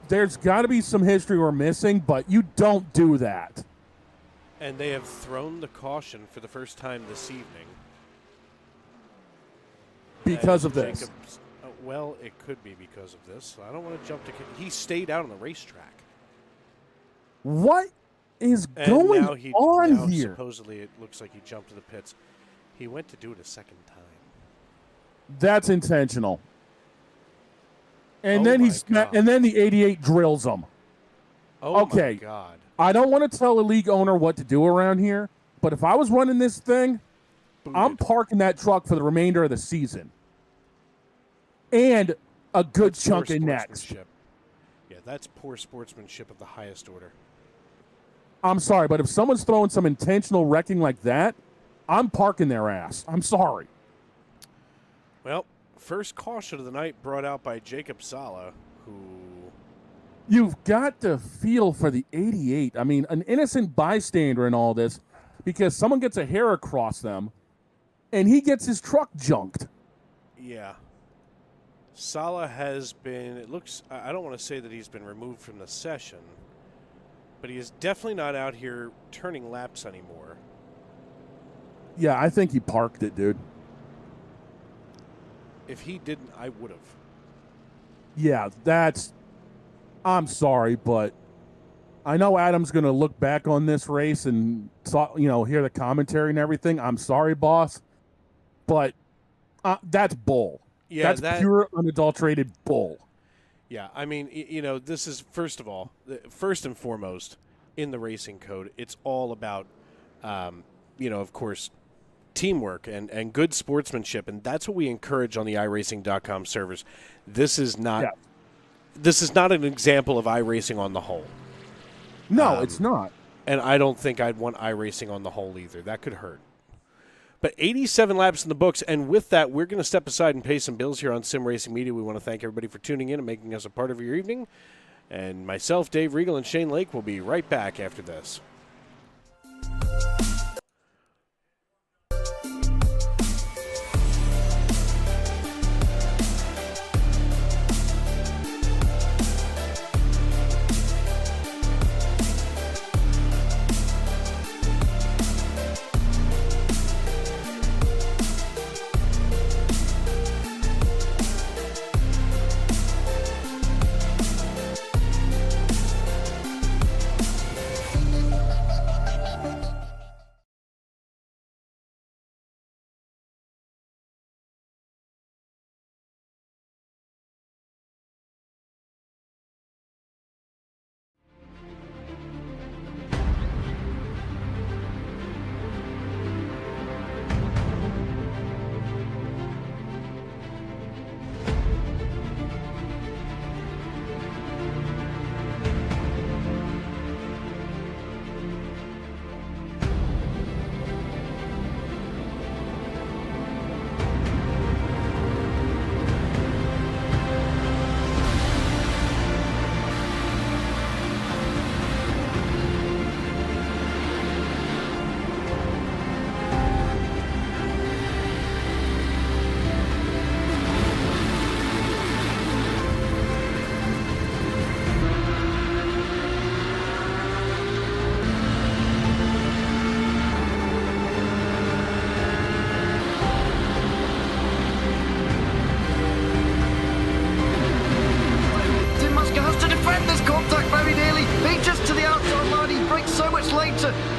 There's got to be some history we're missing, but you don't do that. And they have thrown the caution for the first time this evening. Because of this. Well, it could be because of this. I don't want to jump to... He stayed out on the racetrack. What is And going now on here? Supposedly, it looks like he jumped to the pits. He went to do it a second time. That's intentional. And Oh then my God. and then the 88 drills him. Oh, Okay. my God. I don't want to tell a league owner what to do around here, but if I was running this thing, I'm parking that truck for the remainder of the season. And a good That's chunk poor of next. sportsmanship. Yeah, that's poor sportsmanship of the highest order. I'm sorry, but if someone's throwing some intentional wrecking like that, I'm parking their ass. I'm sorry. Well, first caution of the night brought out by Jacob Sala, who... You've got to feel for the 88. I mean, an innocent bystander in all this because someone gets a hair across them and he gets his truck junked. Yeah. Sala has been, it looks, I don't want to say that he's been removed from the session, but he is definitely not out here turning laps anymore. Yeah, I think he parked it, dude. If he didn't, I would have. Yeah, I'm sorry, but I know Adam's going to look back on this race and hear the commentary and everything. I'm sorry, boss, but that's bull. Yeah, that's pure unadulterated bull. Yeah, I mean, this is, first and foremost, in the racing code, it's all about, of course, teamwork and good sportsmanship, and that's what we encourage on the iRacing.com servers. This is not an example of iRacing on the whole. No, it's not. And I don't think I'd want iRacing on the whole either. That could hurt. But 87 laps in the books, and with that, we're going to step aside and pay some bills here on Sim Racing Media. We want to thank everybody for tuning in and making us a part of your evening. And myself, Dave Regal, and Shane Lake will be right back after this.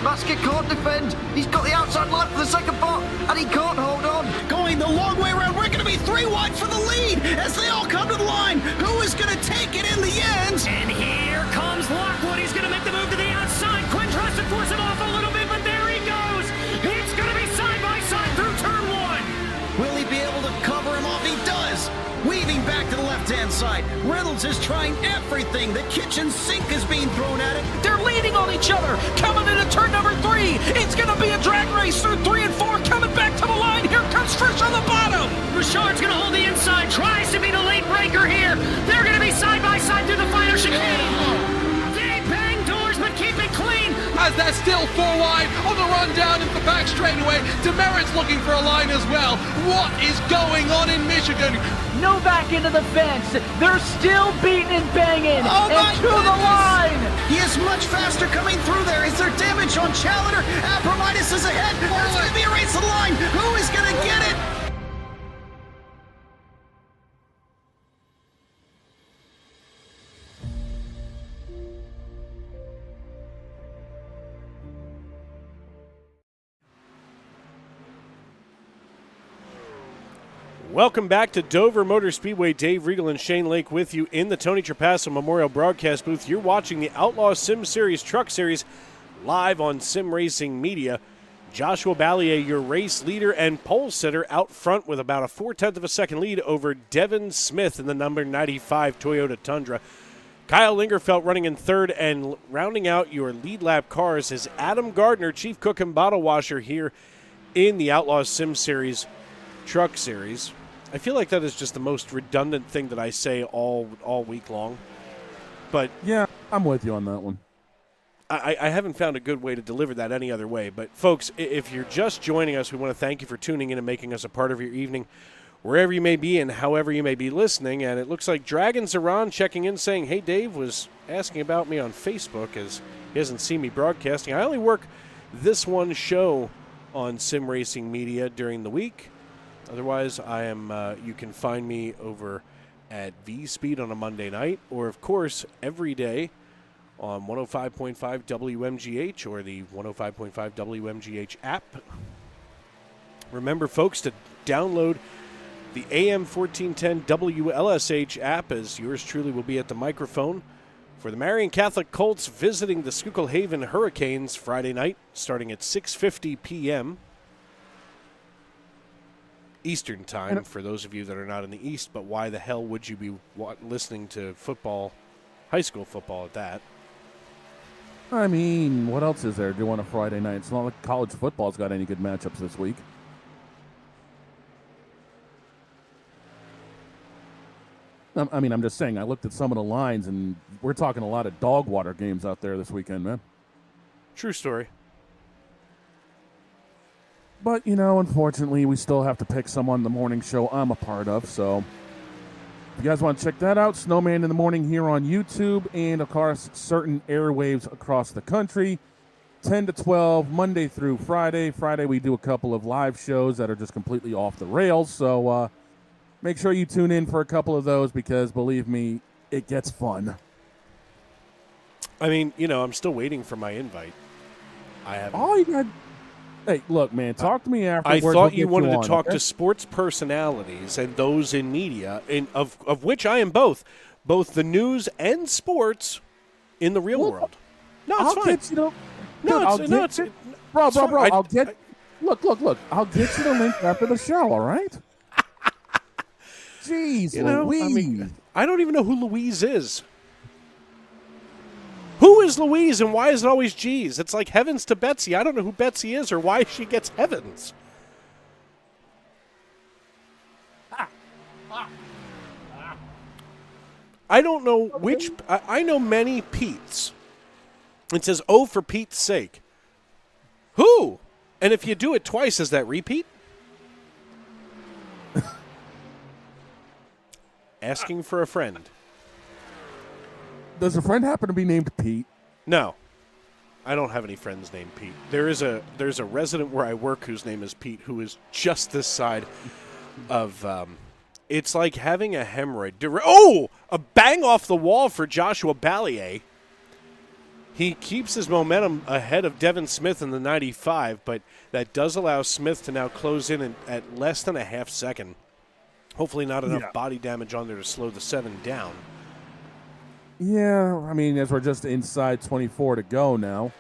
Basket can't defend. He's got the outside line for the second part, and he can't hold on. Going the long way around. We're going to be 3 wide for the lead as they all come to the line. Who is going to take it in the end? And here comes Lockwood. He's going to make the move to the outside. Quinn tries to force him off a little bit, but there he goes. It's going to be side by side through turn 1. Will he be able to cover him off? He does. Weaving back to the left-hand side. Reynolds is trying everything. The kitchen sink is being thrown at it. They're leaning on each other. Coming into turn number 3. It's going to be a drag race through 3 and 4. Coming back to the line. Here comes Frisch on the bottom. Richard's going to hold the inside. Tries to be the late breaker here. They're going to be side by side through the final chicane. They has that still 4 wide on the run down into the back straightaway. Demerit's looking for a line as well. What is going on in Michigan? Novak into the fence. They're still beating and banging. Oh and to the line. He is much faster coming through there. Is there damage on Challenger? Abramitis is ahead. There's going to be a race to the line. Who is going to get it? Welcome back to Dover Motor Speedway. Dave Regal and Shane Lake with you in the Tony Trapasso Memorial Broadcast booth. You're watching the Outlaw Sim Series Truck Series live on Sim Racing Media. Joshua Ballier, your race leader and pole sitter, out front with about a 0.4 of a second lead over Devin Smith in the number 95 Toyota Tundra. Kyle Lingerfelt running in third, and rounding out your lead lap cars is Adam Gardner, chief cook and bottle washer here in the Outlaw Sim Series Truck Series. I feel like that is just the most redundant thing that I say all week long. But Yeah, I'm with you on that one. I haven't found a good way to deliver that any other way. But, folks, if you're just joining us, we want to thank you for tuning in and making us a part of your evening, wherever you may be and however you may be listening. And it looks like Dragon Zaran checking in saying, hey, Dave was asking about me on Facebook as he hasn't seen me broadcasting. I only work this one show on Sim Racing Media during the week. Otherwise, I am. You can find me over at V-Speed on a Monday night, or, of course, every day on 105.5 WMGH or the 105.5 WMGH app. Remember, folks, to download the AM 1410 WLSH app, as yours truly will be at the microphone for the Marion Catholic Colts visiting the Schuylkill Haven Hurricanes Friday night, starting at 6:50 p.m. Eastern time, for those of you that are not in the East. But why the hell would you be listening to football, high school football at that? I mean, what else is there to do on a Friday night? It's not like college football's got any good matchups this week. I mean, I'm just saying, I looked at some of the lines, and we're talking a lot of dog water games out there this weekend, man. True story. But, you know, unfortunately, we still have to pick someone on the morning show I'm a part of. So if you guys want to check that out, Snowman in the Morning here on YouTube, and, of course, certain airwaves across the country, 10 to 12, Monday through Friday. Friday we do a couple of live shows that are just completely off the rails. So make sure you tune in for a couple of those because, believe me, it gets fun. I mean, you know, I'm still waiting for my invite. I haven't. Oh, you got... Hey, look, man, talk to me I afterwards. thought you wanted to on, talk okay? to sports personalities and those in media, of which I am both the news and sports in the real world. No, it's I'll fine. get you to... Bro, fine. I'll get... Look. I'll get you the link after the show, all right? Jeez, You know, Louise. I mean, I don't even know who Louise is. Who is Louise and why is it always G's? It's like heavens to Betsy. I don't know who Betsy is or why she gets heavens. I don't know which. I know many Pete's. It says, oh, for Pete's sake. Who? And if you do it twice, is that repeat? Asking for a friend. Does a friend happen to be named Pete? No. I don't have any friends named Pete. There's a resident where I work whose name is Pete, who is just this side of it's like having a hemorrhoid. A bang off the wall for Joshua Ballier. He keeps his momentum ahead of Devin Smith in the 95, but that does allow Smith to now close in at less than a half second. Hopefully not enough body damage on there to slow the 7 down. Yeah, I mean, as we're just inside 24 to go now,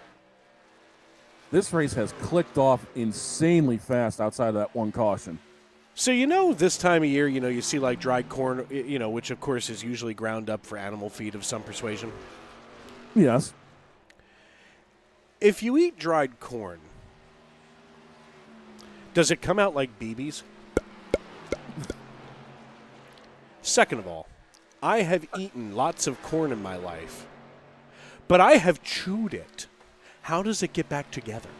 this race has clicked off insanely fast outside of that one caution. So, you know, this time of year, you know, you see like dried corn, you know, which of course is usually ground up for animal feed of some persuasion. Yes. If you eat dried corn, does it come out like BBs? Second of all, I have eaten lots of corn in my life, but I have chewed it. How does it get back together?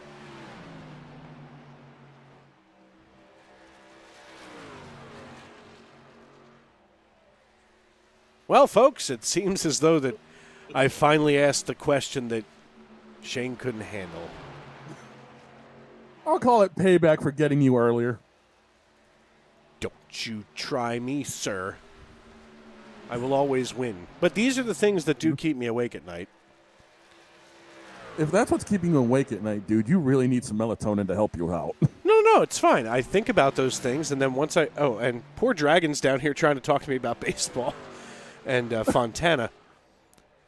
Well, folks, it seems as though that I finally asked the question that Shane couldn't handle. I'll call it payback for getting you earlier. Don't you try me, sir. I will always win. But these are the things that do keep me awake at night. If that's what's keeping you awake at night, dude, you really need some melatonin to help you out. No, it's fine. I think about those things, and then once and poor Dragon's down here trying to talk to me about baseball and Fontana.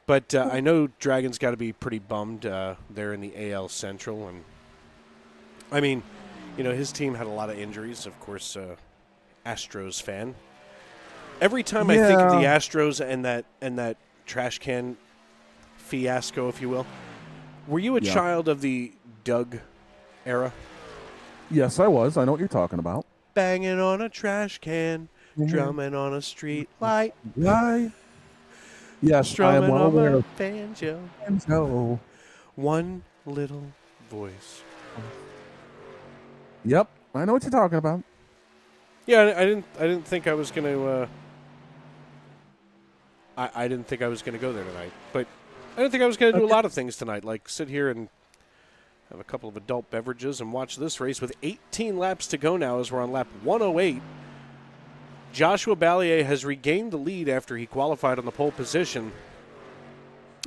But I know Dragon's got to be pretty bummed. They're in the AL Central, and I mean, his team had a lot of injuries. Of course, Astros fan. Every time I think of the Astros and that trash can fiasco, if you will, were you a child of the Doug era? Yes, I was. I know what you're talking about. Banging on a trash can, drumming on a street light. Why? Yes, I Strumming am well on aware a of banjo. no. One little voice. Yep, I know what you're talking about. Yeah, I didn't think I was gonna. I didn't think I was gonna go there tonight, but I didn't think I was gonna do a lot of things tonight, like sit here and have a couple of adult beverages and watch this race with 18 laps to go now as we're on lap 108. Joshua Ballier has regained the lead after he qualified on the pole position.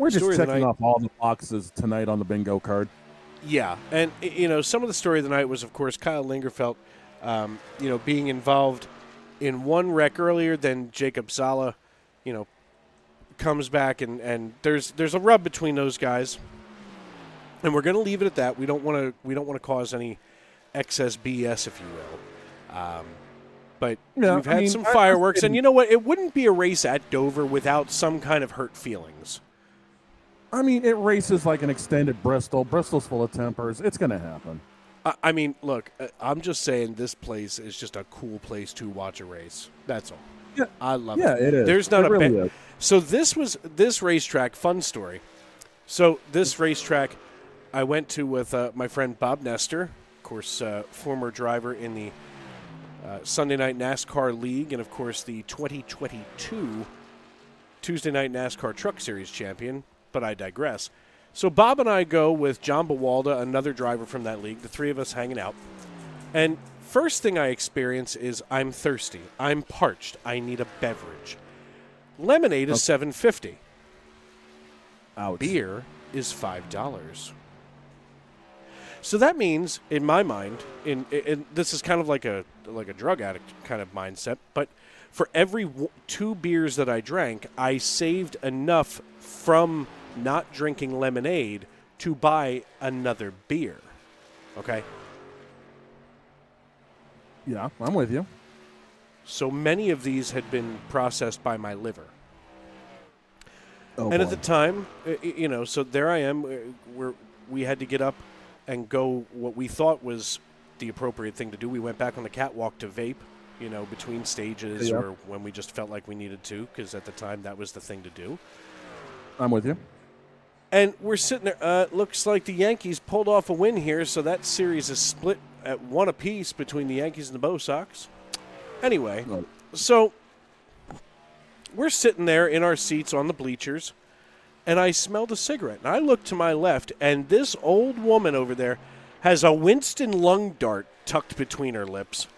We're just Story of the checking night. off all the boxes tonight on the bingo card. Yeah, and some of the story of the night was, of course, Kyle Lingerfelt, being involved in one wreck earlier than Jacob Zala, comes back and there's a rub between those guys, and we're going to leave it at that. We don't want to cause any excess BS, if you will. But we've had some fireworks, and you know what? It wouldn't be a race at Dover without some kind of hurt feelings. I mean, it races like an extended Bristol. Bristol's full of tempers. It's going to happen. I mean, look, I'm just saying this place is just a cool place to watch a race. That's all. Yeah, I love it. Yeah, it is. There's not it a really bad. is. So this racetrack, fun story. So this racetrack, I went to with my friend Bob Nestor, of course, former driver in the Sunday Night NASCAR League, and of course the 2022 Tuesday Night NASCAR Truck Series champion. But I digress. So Bob and I go with John Bawalda, another driver from that league, the three of us hanging out. And first thing I experience is I'm thirsty. I'm parched. I need a beverage. Lemonade is $7.50. Ouch. Beer is $5. So that means, in my mind, in this is kind of like a drug addict kind of mindset, but for every 2 beers that I drank, I saved enough from not drinking lemonade to buy another beer. Okay? Yeah, I'm with you. So many of these had been processed by my liver. Oh, and boy. at the time, so there I am. We had to get up and go what we thought was the appropriate thing to do. We went back on the catwalk to vape, between stages or when we just felt like we needed to, because at the time that was the thing to do. I'm with you. And we're sitting there. Looks like the Yankees pulled off a win here, so that series is split at 1 apiece between the Yankees and the Bo Sox. Anyway, so we're sitting there in our seats on the bleachers, and I smelled a cigarette. And I look to my left, and this old woman over there has a Winston lung dart tucked between her lips,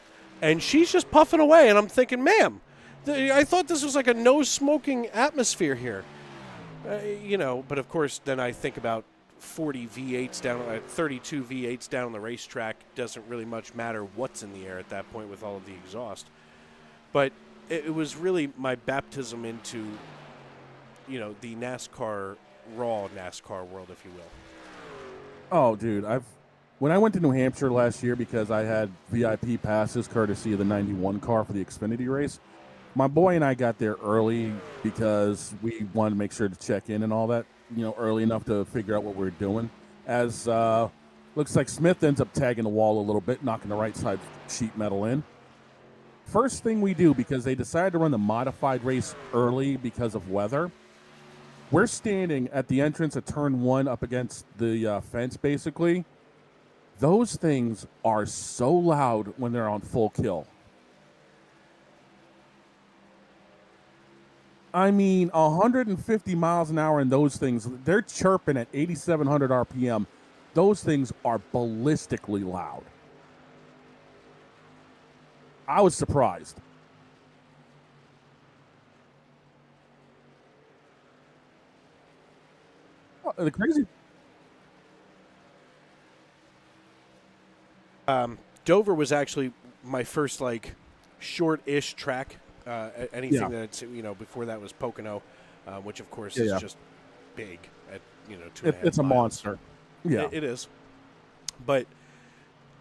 and she's just puffing away. And I'm thinking, ma'am, I thought this was like a no-smoking atmosphere here. But of course, then I think about 40 V8s down, 32 V8s down on the racetrack. Doesn't really much matter what's in the air at that point with all of the exhaust. But it was really my baptism into, the NASCAR, raw NASCAR world, if you will. Oh, dude, when I went to New Hampshire last year because I had VIP passes courtesy of the 91 car for the Xfinity race, my boy and I got there early because we wanted to make sure to check in and all that, early enough to figure out what we were doing. As looks like Smith ends up tagging the wall a little bit, knocking the right side sheet metal in. First thing we do, because they decided to run the modified race early because of weather, we're standing at the entrance of turn 1 up against the fence, basically. Those things are so loud when they're on full kill. I mean, 150 miles an hour in those things, they're chirping at 8,700 RPM. Those things are ballistically loud. I was surprised. The crazy. Dover was actually my first like short-ish track. Anything Yeah. that's before that was Pocono, which of course Yeah, is yeah. just big at 2.5 It's a miles. monster. Yeah. It is. But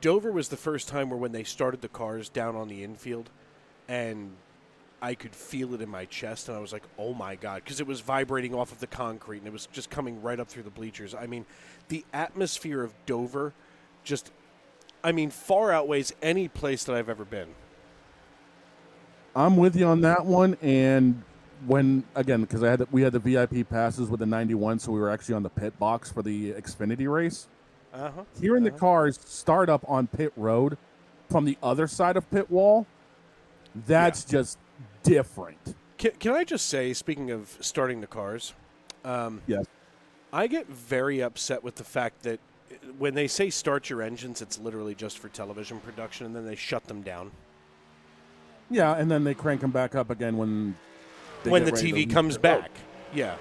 Dover was the first time where when they started the cars down on the infield, and I could feel it in my chest, and I was like, oh my God, because it was vibrating off of the concrete, and it was just coming right up through the bleachers. I mean, the atmosphere of Dover just, far outweighs any place that I've ever been. I'm with you on that one. And because we had the VIP passes with the 91, so we were actually on the pit box for the Xfinity race. Hearing the cars start up on pit road from the other side of pit wall, that's just different. Can I just say, speaking of starting the cars, Yes. I get very upset with the fact that when they say start your engines, it's literally just for television production, and then they shut them down. Yeah, and then they crank them back up again when The get ready TV to comes leave their back. Yeah.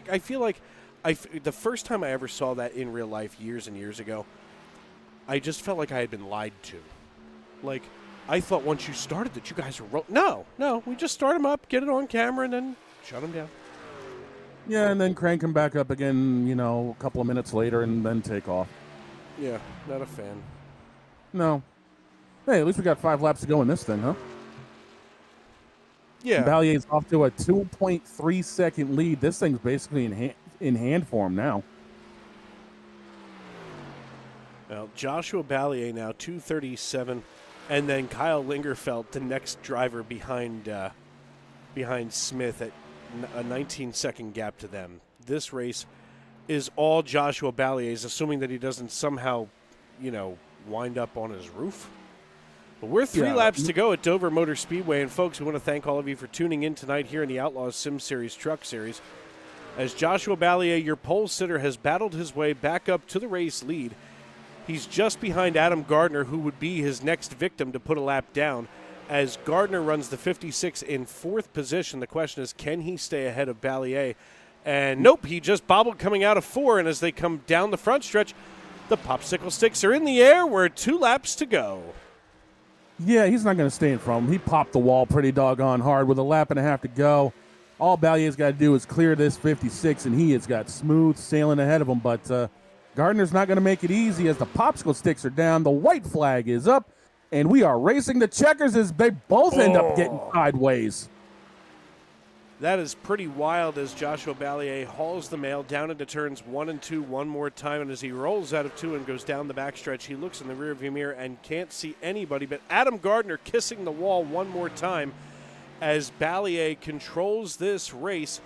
I feel like the first time I ever saw that in real life years and years ago, I just felt like I had been lied to. Like, I thought once you started that you guys were No, we just start them up, get it on camera, and then shut them down. Yeah, and then crank them back up again, a couple of minutes later, and then take off. Yeah, not a fan. No. Hey, at least we got 5 laps to go in this thing, huh? Yeah. Ballier's off to a 2.3 second lead. This thing's basically in hand form now. Well, Joshua Ballier now 237, and then Kyle Lingerfeld, the next driver behind Smith at a 19-second gap to them. This race is all Joshua Ballier's, assuming that he doesn't somehow, wind up on his roof. But we're 3 laps to go at Dover Motor Speedway, and folks, we want to thank all of you for tuning in tonight here in the Outlaws Sim Series Truck Series. As Joshua Ballier, your pole sitter, has battled his way back up to the race lead. He's just behind Adam Gardner, who would be his next victim to put a lap down. As Gardner runs the 56 in 4th position, the question is, can he stay ahead of Ballier? And nope, he just bobbled coming out of 4, and as they come down the front stretch, the popsicle sticks are in the air. We're 2 laps to go. Yeah, he's not going to stay in front of him. He popped the wall pretty doggone hard with a lap and a half to go. All Ballier's got to do is clear this 56, and he has got smooth sailing ahead of him. But Gardner's not going to make it easy as the popsicle sticks are down. The white flag is up, and we are racing the checkers as they both end up getting sideways. That is pretty wild as Joshua Ballier hauls the mail down into turns 1 and 2 one more time. And as he rolls out of 2 and goes down the backstretch, he looks in the rearview mirror and can't see anybody. But Adam Gardner kissing the wall one more time as Ballier controls this race.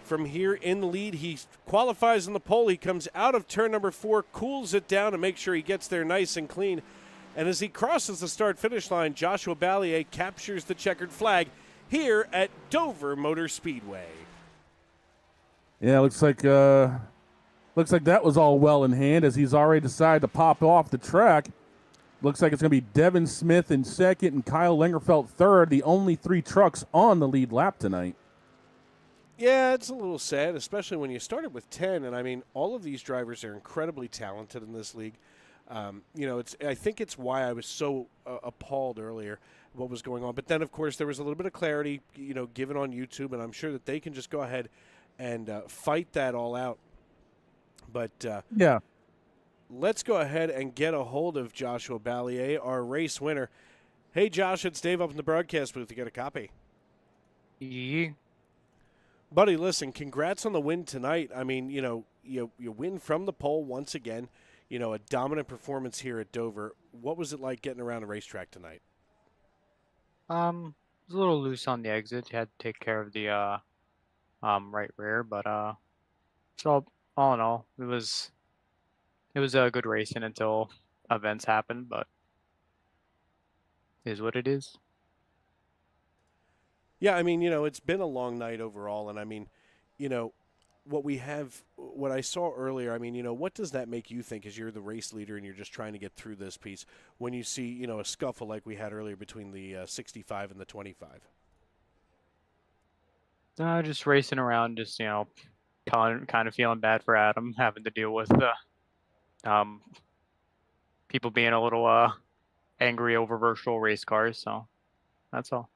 From here in the lead, he qualifies on the pole. He comes out of turn number 4, cools it down to make sure he gets there nice and clean. And as he crosses the start-finish line, Joshua Ballier captures the checkered flag here at Dover Motor Speedway. Yeah, looks like that was all well in hand as he's already decided to pop off the track. Looks like it's going to be Devin Smith in 2nd and Kyle Lingerfeld 3rd, the only 3 trucks on the lead lap tonight. Yeah, it's a little sad, especially when you started with 10. And, all of these drivers are incredibly talented in this league. I think it's why I was so appalled earlier what was going on. But then, of course, there was a little bit of clarity, given on YouTube, and I'm sure that they can just go ahead and fight that all out. But Yeah. let's go ahead and get a hold of Joshua Ballier, our race winner. Hey, Josh, it's Dave up in the broadcast booth. You got a copy? Yeah. Buddy, listen, congrats on the win tonight. You win from the pole once again. A dominant performance here at Dover. What was it like getting around a racetrack tonight? It was a little loose on the exit. You had to take care of the right rear. But so all in all, it was a good racing until events happened. But is what it is. Yeah, I mean, it's been a long night overall, and I mean, you know, what I saw earlier, I mean, what does that make you think as you're the race leader and you're just trying to get through this piece when you see, a scuffle like we had earlier between the 65 and the 25? Just racing around, just kind of feeling bad for Adam, having to deal with the people being a little angry over virtual race cars. So that's all.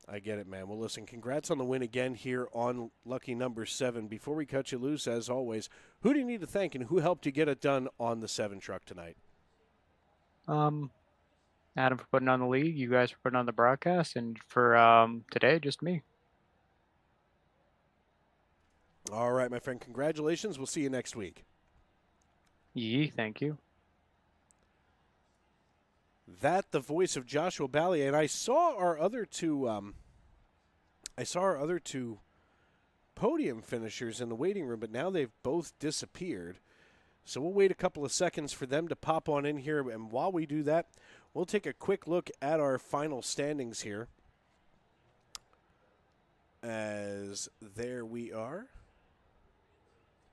I get it, man. Well, listen, congrats on the win again here on lucky number 7. Before we cut you loose, as always, who do you need to thank and who helped you get it done on the 7 truck tonight? Adam for putting on the league, you guys for putting on the broadcast, and for today, just me. All right, my friend. Congratulations. We'll see you next week. Thank you. That the voice of Joshua Ballier, and I saw our other two. Podium finishers in the waiting room, but now they've both disappeared. So we'll wait a couple of seconds for them to pop on in here, and while we do that, we'll take a quick look at our final standings here. As there we are.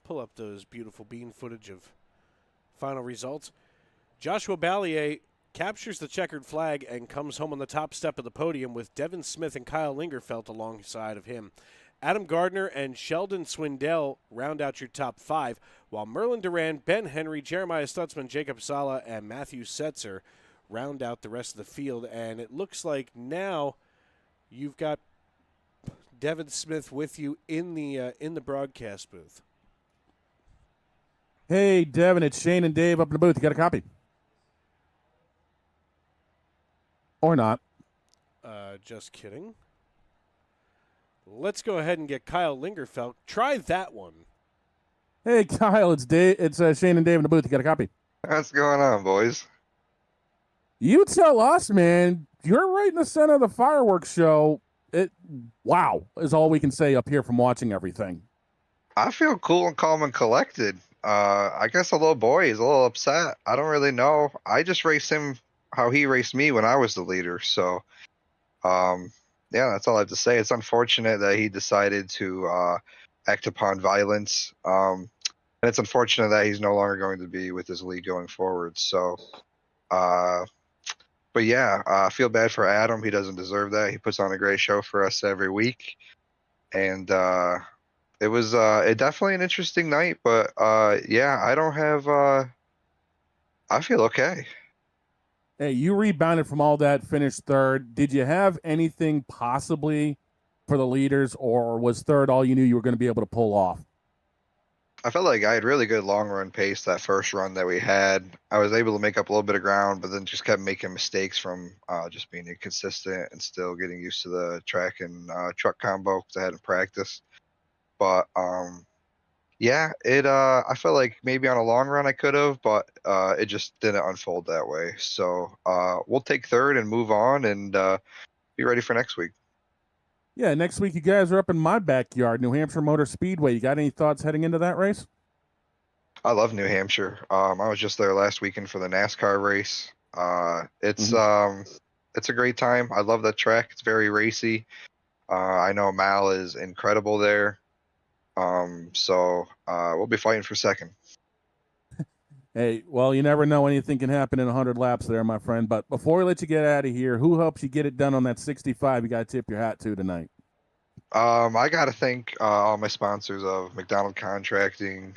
Pull up those beautiful bean footage of final results. Joshua Ballier captures the checkered flag and comes home on the top step of the podium with Devin Smith and Kyle Lingerfelt alongside of him. Adam Gardner and Sheldon Swindell round out your top 5, while Merlin Duran, Ben Henry, Jeremiah Stutzman, Jacob Sala, and Matthew Setzer round out the rest of the field. And it looks like now you've got Devin Smith with you in the broadcast booth. Hey, Devin, it's Shane and Dave up in the booth. You got a copy? Or not. Just kidding. Let's go ahead and get Kyle Lingerfelt. Try that one. Hey, Kyle, it's Dave. It's Shane and Dave in the booth. You got a copy? What's going on, boys? You tell us, man. You're right in the center of the fireworks show. Wow, is all we can say up here from watching everything. I feel cool and calm and collected. I guess a little boy is a little upset. I don't really know. I just raced him how he raced me when I was the leader. So, yeah, that's all I have to say. It's unfortunate that he decided to act upon violence. And it's unfortunate that he's no longer going to be with his league going forward. So, but yeah, I feel bad for Adam. He doesn't deserve that. He puts on a great show for us every week. And it was definitely an interesting night. But yeah, I don't have I feel okay. Hey, you rebounded from all that, finished third. Did you have anything possibly for the leaders, or was third all you knew you were going to be able to pull off? I felt like I had really good long run pace that first run that we had. I was able to make up a little bit of ground, but then just kept making mistakes from just being inconsistent and still getting used to the track and truck combo because I hadn't practiced. But yeah, I felt like maybe on a long run I could have, but it just didn't unfold that way. So we'll take third and move on and be ready for next week. Yeah, next week you guys are up in my backyard, New Hampshire Motor Speedway. You got any thoughts heading into that race? I love New Hampshire. I was just there last weekend for the NASCAR race. It's a great time. I love that track. It's very racy. I know Mal is incredible there. So we'll be fighting for second. Hey, well, you never know. Anything can happen in 100 laps there, my friend. But before we let you get out of here, who helps you get it done on that 65 you got to tip your hat to tonight? I got to thank all my sponsors of McDonald Contracting,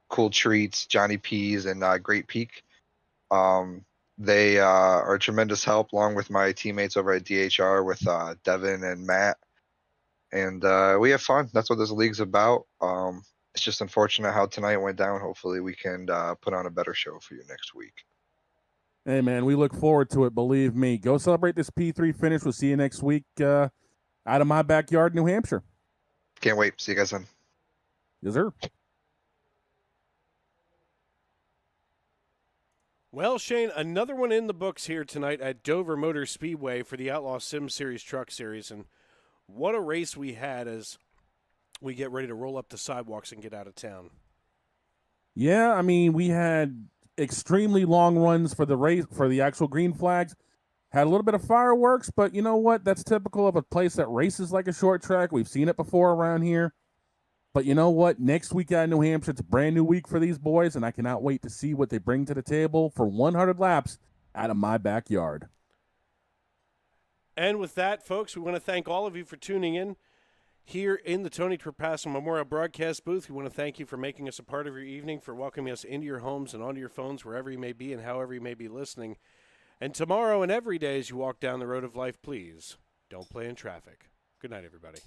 Cool Treats, Johnny P's, and Great Peak. They are a tremendous help, along with my teammates over at DHR with Devin and Matt. And we have fun. That's what this league's about. It's just unfortunate how tonight went down. Hopefully we can put on a better show for you next week. Hey, man, we look forward to it. Believe me. Go celebrate this P3 finish. We'll see you next week out of my backyard, New Hampshire. Can't wait. See you guys then. Yes, sir. Well, Shane, another one in the books here tonight at Dover Motor Speedway for the Outlaw Sim Series Truck Series. And what a race we had as we get ready to roll up the sidewalks and get out of town. Yeah, I mean, we had extremely long runs for the race, for the actual green flags. Had a little bit of fireworks, but you know what? That's typical of a place that races like a short track. We've seen it before around here. But you know what? Next week out in New Hampshire, it's a brand new week for these boys, and I cannot wait to see what they bring to the table for 100 laps out of my backyard. And with that, folks, we want to thank all of you for tuning in here in the Tony Trapasso Memorial Broadcast booth. We want to thank you for making us a part of your evening, for welcoming us into your homes and onto your phones, wherever you may be and however you may be listening. And tomorrow and every day as you walk down the road of life, please don't play in traffic. Good night, everybody.